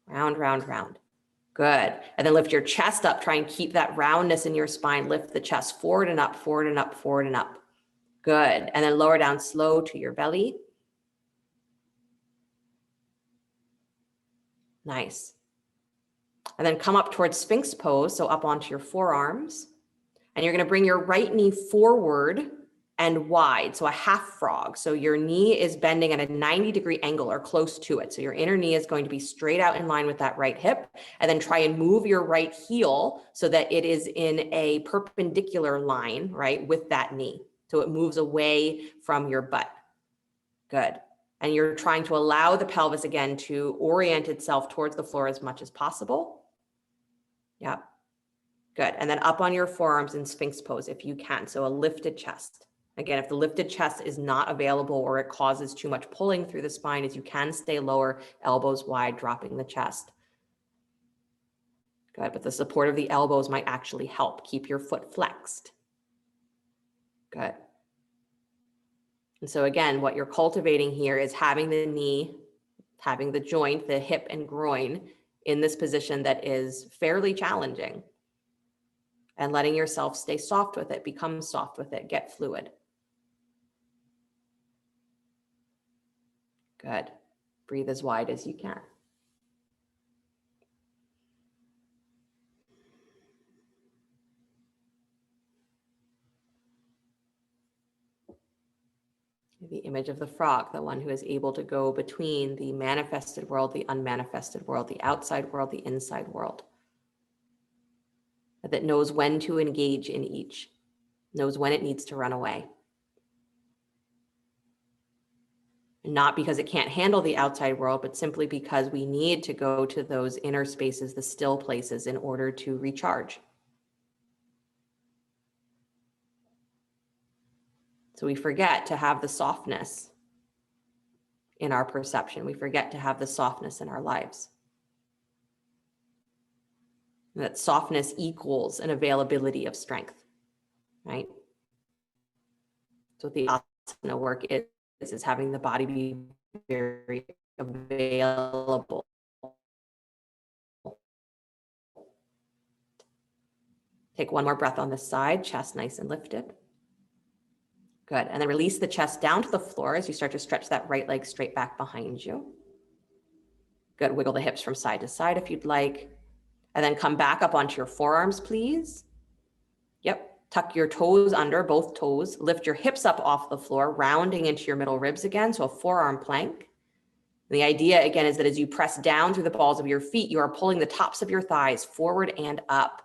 Round, round, round. Good. And then lift your chest up. Try and keep that roundness in your spine. Lift the chest forward and up, forward and up, forward and up. Good. And then lower down slow to your belly. Nice. And then come up towards Sphinx Pose, so up onto your forearms. And you're going to bring your right knee forward and wide, so a half frog. So your knee is bending at a 90-degree angle or close to it. So your inner knee is going to be straight out in line with that right hip. And then try and move your right heel so that it is in a perpendicular line, right, with that knee. So it moves away from your butt. Good. And you're trying to allow the pelvis again to orient itself towards the floor as much as possible. Yep. Good. And then up on your forearms in Sphinx Pose if you can. So a lifted chest. Again, if the lifted chest is not available or it causes too much pulling through the spine, as you can stay lower, elbows wide, dropping the chest. Good. But the support of the elbows might actually help. Keep your foot flexed. Good. And so again, what you're cultivating here is having the knee, having the joint, the hip and groin in this position that is fairly challenging, and letting yourself stay soft with it, become soft with it, get fluid. Good. Breathe as wide as you can. The image of the frog, the one who is able to go between the manifested world, the unmanifested world, the outside world, the inside world. That knows when to engage in each, knows when it needs to run away. Not because it can't handle the outside world, but simply because we need to go to those inner spaces, the still places, in order to recharge. So we forget to have the softness in our perception. We forget to have the softness in our lives. And that softness equals an availability of strength, right? So the asana work is having the body be very available. Take one more breath on this side, chest nice and lifted. Good. And then release the chest down to the floor as you start to stretch that right leg straight back behind you. Good. Wiggle the hips from side to side if you'd like. And then come back up onto your forearms, please. Yep. Tuck your toes under, both toes. Lift your hips up off the floor, rounding into your middle ribs again. So a forearm plank. And the idea, again, is that as you press down through the balls of your feet, you are pulling the tops of your thighs forward and up.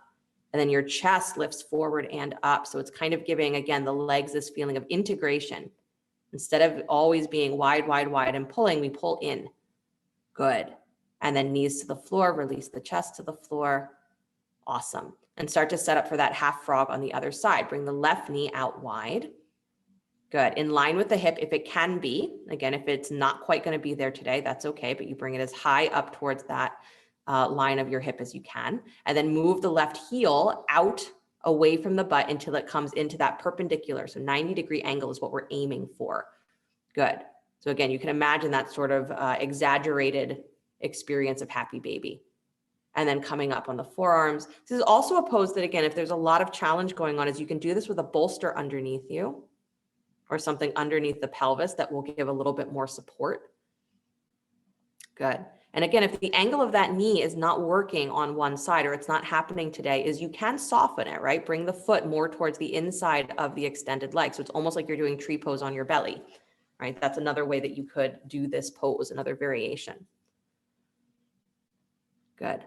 And then your chest lifts forward and up. So it's kind of giving, again, the legs this feeling of integration. Instead of always being wide, wide, wide and pulling, we pull in. Good. And then knees to the floor, release the chest to the floor. Awesome. And start to set up for that half frog on the other side. Bring the left knee out wide. Good. In line with the hip, if it can be. Again, if it's not quite going to be there today, that's okay. But you bring it as high up towards that line of your hip as you can, and then move the left heel out away from the butt until it comes into that perpendicular. So 90-degree angle is what we're aiming for. Good. So again, you can imagine that sort of exaggerated experience of happy baby. And then coming up on the forearms. This is also a pose that, again, if there's a lot of challenge going on, is you can do this with a bolster underneath you or something underneath the pelvis that will give a little bit more support. Good. And again, if the angle of that knee is not working on one side, or it's not happening today, is you can soften it, right? Bring the foot more towards the inside of the extended leg. So it's almost like you're doing tree pose on your belly, right? That's another way that you could do this pose, another variation. Good.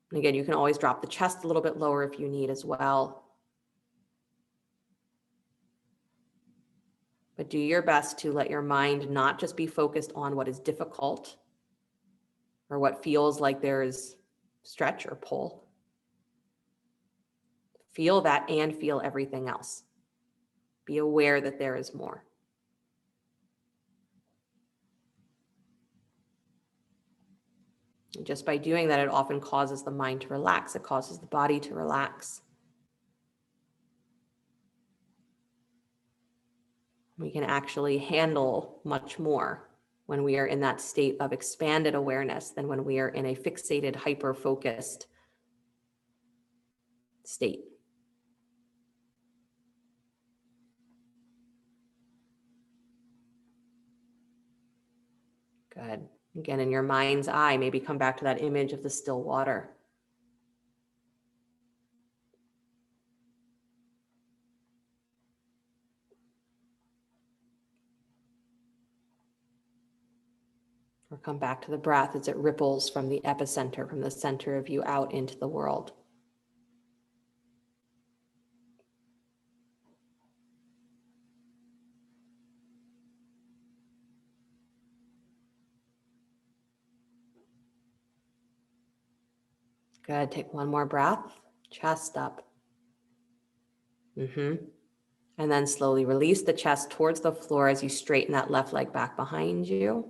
And again, you can always drop the chest a little bit lower if you need as well. But do your best to let your mind not just be focused on what is difficult or what feels like there's stretch or pull. Feel that and feel everything else. Be aware that there is more. And just by doing that, it often causes the mind to relax. It causes the body to relax. We can actually handle much more when we are in that state of expanded awareness than when we are in a fixated, hyper-focused state. Good. Again, in your mind's eye, maybe come back to that image of the still water. Or come back to the breath as it ripples from the epicenter, from the center of you out into the world. Good. Take one more breath. Chest up. And then slowly release the chest towards the floor as you straighten that left leg back behind you.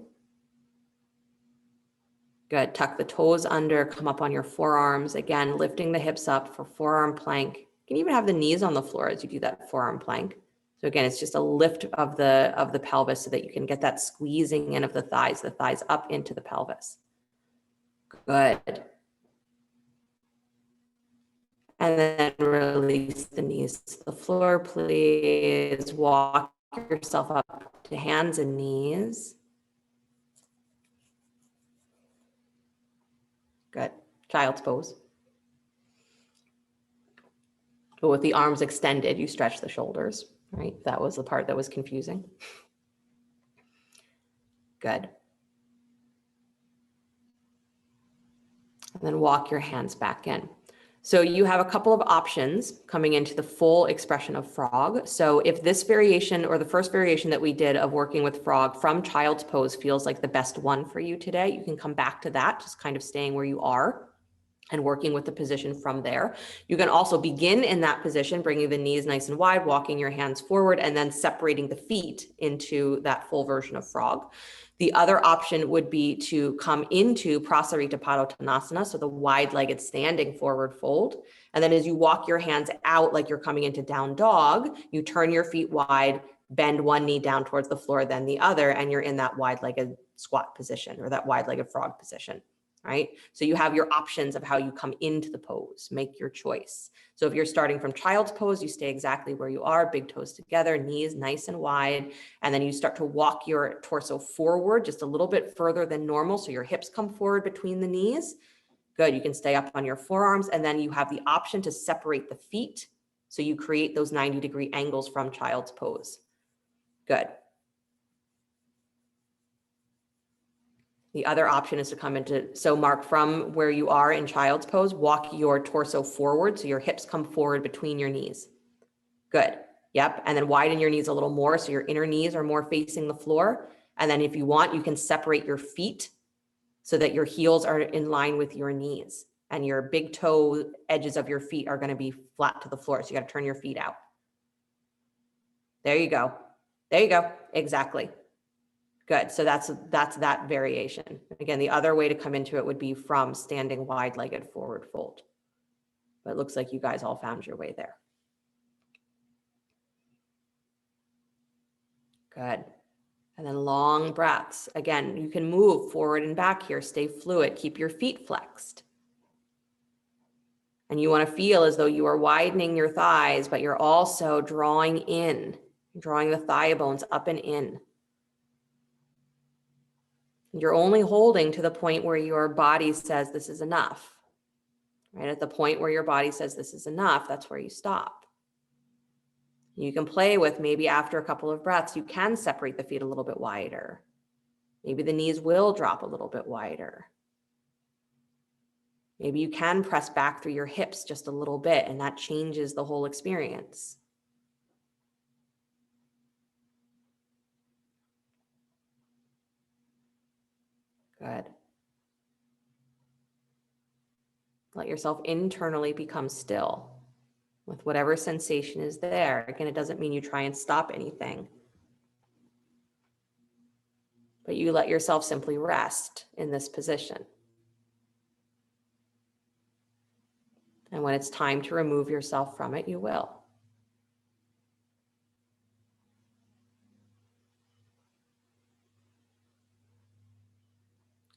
Good. Tuck the toes under, come up on your forearms. Again, lifting the hips up for forearm plank. You can even have the knees on the floor as you do that forearm plank. So again, it's just a lift of the pelvis so that you can get that squeezing in of the thighs up into the pelvis. Good. And then release the knees to the floor, please. Walk yourself up to hands and knees. Good. Child's pose. But with the arms extended, you stretch the shoulders, right? That was the part that was confusing. Good. And then walk your hands back in. So you have a couple of options coming into the full expression of frog. So if this variation or the first variation that we did of working with frog from child's pose feels like the best one for you today, you can come back to that, just kind of staying where you are and working with the position from there. You can also begin in that position, bringing the knees nice and wide, walking your hands forward, and then separating the feet into that full version of frog. The other option would be to come into Prasarita Padottanasana, so the wide-legged standing forward fold. And then as you walk your hands out like you're coming into down dog, you turn your feet wide, bend one knee down towards the floor, then the other, and you're in that wide-legged squat position or that wide-legged frog position. Right? So you have your options of how you come into the pose, make your choice. So if you're starting from child's pose, you stay exactly where you are, big toes together, knees nice and wide. And then you start to walk your torso forward just a little bit further than normal. So your hips come forward between the knees. Good. You can stay up on your forearms. And then you have the option to separate the feet. So you create those 90-degree angles from child's pose. Good. The other option is to come into, so Mark, from where you are in child's pose, walk your torso forward so your hips come forward between your knees. Good. Yep. And then widen your knees a little more so your inner knees are more facing the floor. And then if you want, you can separate your feet so that your heels are in line with your knees and your big toe edges of your feet are going to be flat to the floor. So you got to turn your feet out. There you go. There you go. Exactly. Good. So that's that variation. Again, the other way to come into it would be from standing wide-legged forward fold. But it looks like you guys all found your way there. Good. And then long breaths. Again, you can move forward and back here. Stay fluid. Keep your feet flexed. And you want to feel as though you are widening your thighs, but you're also drawing in, drawing the thigh bones up and in. You're only holding to the point where your body says this is enough. Right at the point where your body says this is enough, that's where you stop. You can play with, maybe after a couple of breaths, you can separate the feet a little bit wider. Maybe the knees will drop a little bit wider. Maybe you can press back through your hips just a little bit, and that changes the whole experience. Good. Let yourself internally become still with whatever sensation is there. Again, it doesn't mean you try and stop anything, but you let yourself simply rest in this position. And when it's time to remove yourself from it, you will.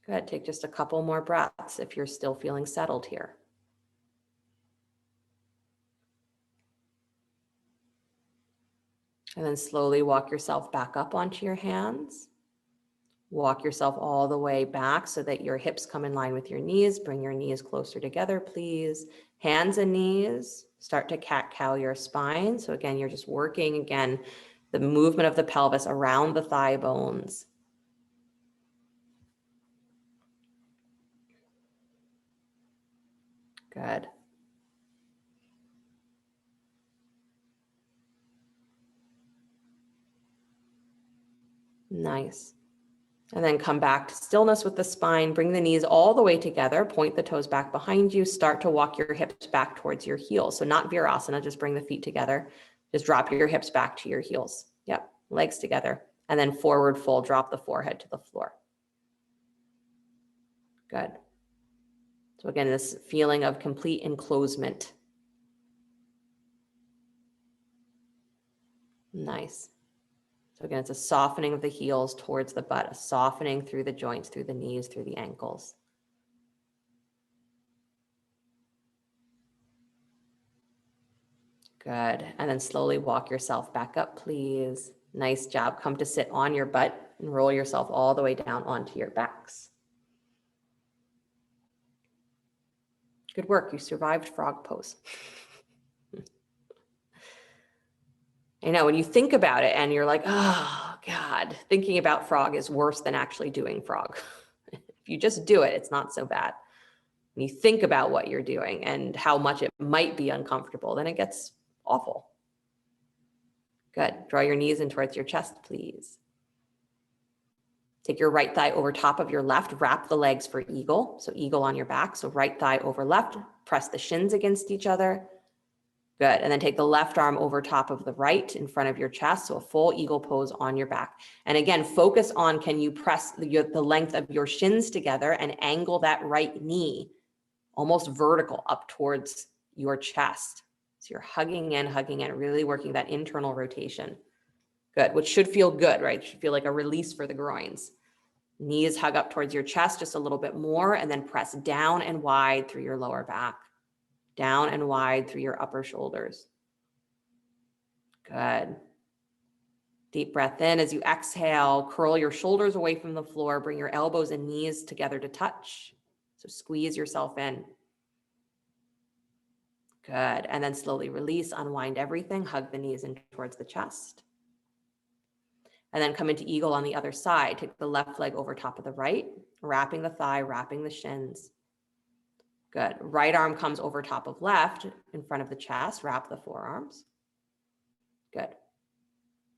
Good. Take just a couple more breaths if you're still feeling settled here. And then slowly walk yourself back up onto your hands. Walk yourself all the way back so that your hips come in line with your knees. Bring your knees closer together, please. Hands and knees. Start to cat-cow your spine. So again, you're just working, again, the movement of the pelvis around the thigh bones. Good. Nice. And then come back to stillness with the spine. Bring the knees all the way together. Point the toes back behind you. Start to walk your hips back towards your heels. So not Virasana, just bring the feet together. Just drop your hips back to your heels. Yep, legs together. And then forward fold, drop the forehead to the floor. Good. So again, this feeling of complete enclosement. Nice. So again, it's a softening of the heels towards the butt, a softening through the joints, through the knees, through the ankles. Good. And then slowly walk yourself back up, please. Nice job. Come to sit on your butt and roll yourself all the way down onto your backs. Good work. You survived frog pose. I know when you think about it and you're like, oh God, thinking about frog is worse than actually doing frog. If you just do it, it's not so bad. When you think about what you're doing and how much it might be uncomfortable, then it gets awful. Good. Draw your knees in towards your chest, please. Take your right thigh over top of your left. Wrap the legs for eagle. So eagle on your back. So right thigh over left. Press the shins against each other. Good. And then take the left arm over top of the right in front of your chest. So a full eagle pose on your back. And again, focus on, can you press the length of your shins together and angle that right knee almost vertical up towards your chest. So you're hugging in, really working that internal rotation. Good, which should feel good, right? It should feel like a release for the groins. Knees hug up towards your chest just a little bit more, and then press down and wide through your lower back. Down and wide through your upper shoulders. Good. Deep breath in. As you exhale, curl your shoulders away from the floor. Bring your elbows and knees together to touch. So squeeze yourself in. Good. And then slowly release, unwind everything. Hug the knees in towards the chest. And then come into eagle on the other side. Take the left leg over top of the right, wrapping the thigh, wrapping the shins. Good. Right arm comes over top of left in front of the chest. Wrap the forearms. Good.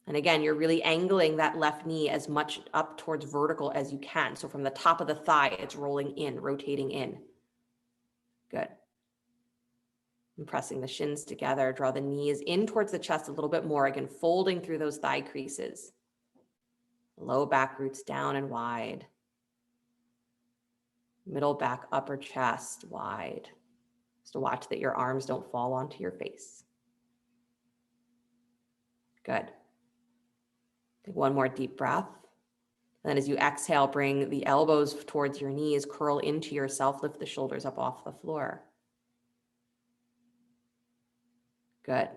And again, you're really angling that left knee as much up towards vertical as you can. So from the top of the thigh, it's rolling in, rotating in. Good. And pressing the shins together. Draw the knees in towards the chest a little bit more. Again, folding through those thigh creases. Low back roots down and wide. Middle back, upper chest wide. Just to watch that your arms don't fall onto your face. Good. Take one more deep breath. And then as you exhale, bring the elbows towards your knees, curl into yourself, lift the shoulders up off the floor. Good.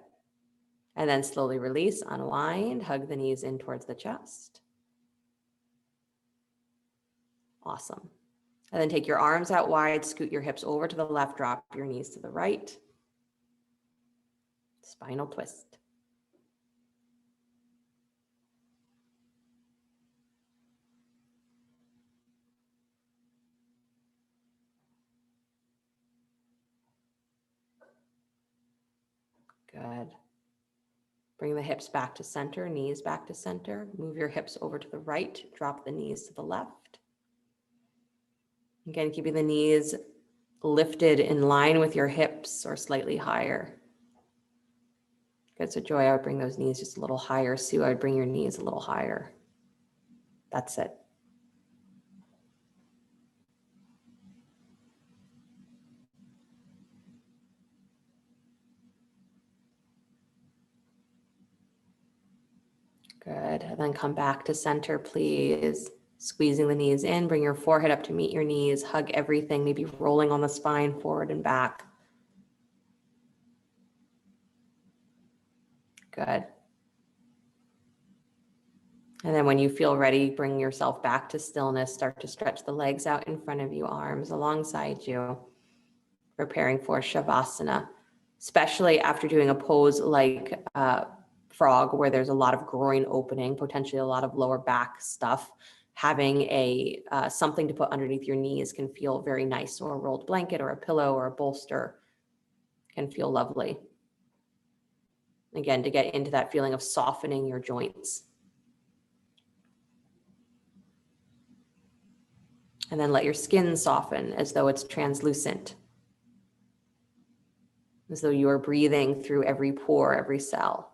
And then slowly release, unwind, hug the knees in towards the chest. Awesome. And then take your arms out wide, scoot your hips over to the left, drop your knees to the right. Spinal twist. Good. Bring the hips back to center, knees back to center. Move your hips over to the right, drop the knees to the left. Again, keeping the knees lifted in line with your hips or slightly higher. Good, so Joy, I would bring those knees just a little higher. Sue, I would bring your knees a little higher. That's it. Good, and then come back to center, please. Squeezing the knees in, bring your forehead up to meet your knees, hug everything, maybe rolling on the spine forward and back. Good. And then when you feel ready, bring yourself back to stillness. Start to stretch the legs out in front of you, arms alongside you, preparing for Shavasana, especially after doing a pose like frog, where there's a lot of groin opening, potentially a lot of lower back stuff. Having a something to put underneath your knees can feel very nice, or a rolled blanket or a pillow or a bolster can feel lovely. Again, to get into that feeling of softening your joints. And then let your skin soften as though it's translucent, as though you are breathing through every pore, every cell.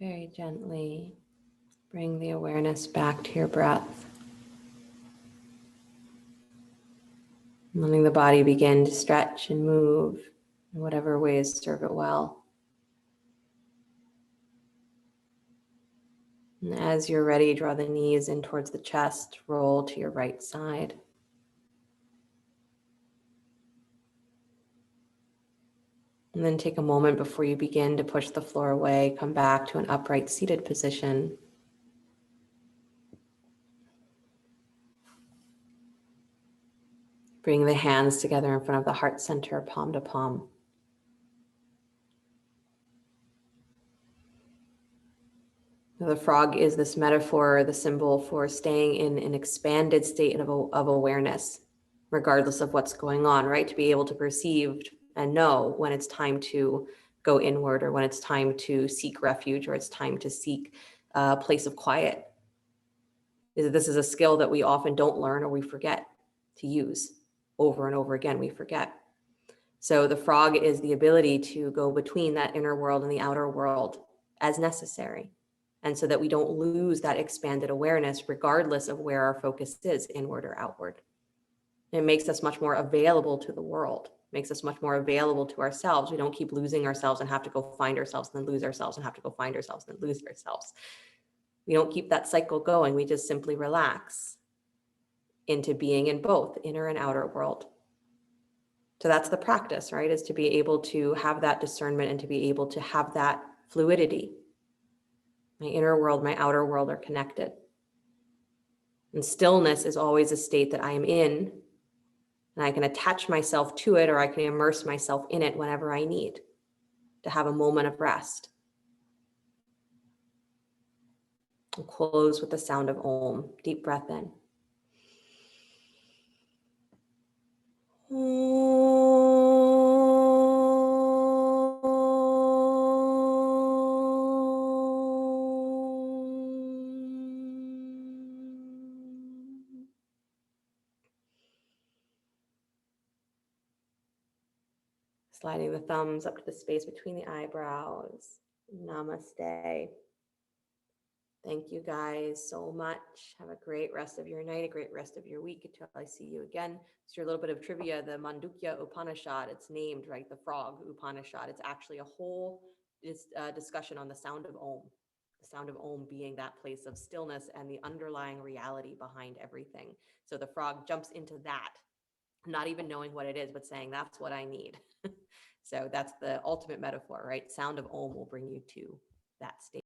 Very gently bring the awareness back to your breath. Letting the body begin to stretch and move in whatever ways serve it well. And as you're ready, draw the knees in towards the chest, roll to your right side. And then take a moment before you begin to push the floor away. Come back to an upright seated position. Bring the hands together in front of the heart center, palm to palm. The frog is this metaphor, the symbol for staying in an expanded state of awareness, regardless of what's going on, right? To be able to perceive and know when it's time to go inward, or when it's time to seek refuge, or it's time to seek a place of quiet. This is a skill that we often don't learn, or we forget to use over and over again. We forget. So the frog is the ability to go between that inner world and the outer world as necessary. And so that we don't lose that expanded awareness, regardless of where our focus is, inward or outward. It makes us much more available to the world, makes us much more available to ourselves. We don't keep losing ourselves and have to go find ourselves, and then lose ourselves and have to go find ourselves and then lose ourselves. We don't keep that cycle going. We just simply relax into being in both inner and outer world. So that's the practice, right? Is to be able to have that discernment and to be able to have that fluidity. My inner world, my outer world are connected. And stillness is always a state that I am in, and I can attach myself to it, or I can immerse myself in it whenever I need to have a moment of rest. I'll close with the sound of Om. Deep breath in. Sliding the thumbs up to the space between the eyebrows. Namaste. Thank you guys so much. Have a great rest of your night, a great rest of your week until I see you again. Just a little bit of trivia, the Mandukya Upanishad, it's named, right, the Frog Upanishad. It's actually a whole discussion on the sound of Om. The sound of Om being that place of stillness and the underlying reality behind everything. So the frog jumps into that, not even knowing what it is, but saying, that's what I need. So that's the ultimate metaphor, right? Sound of Om will bring you to that state.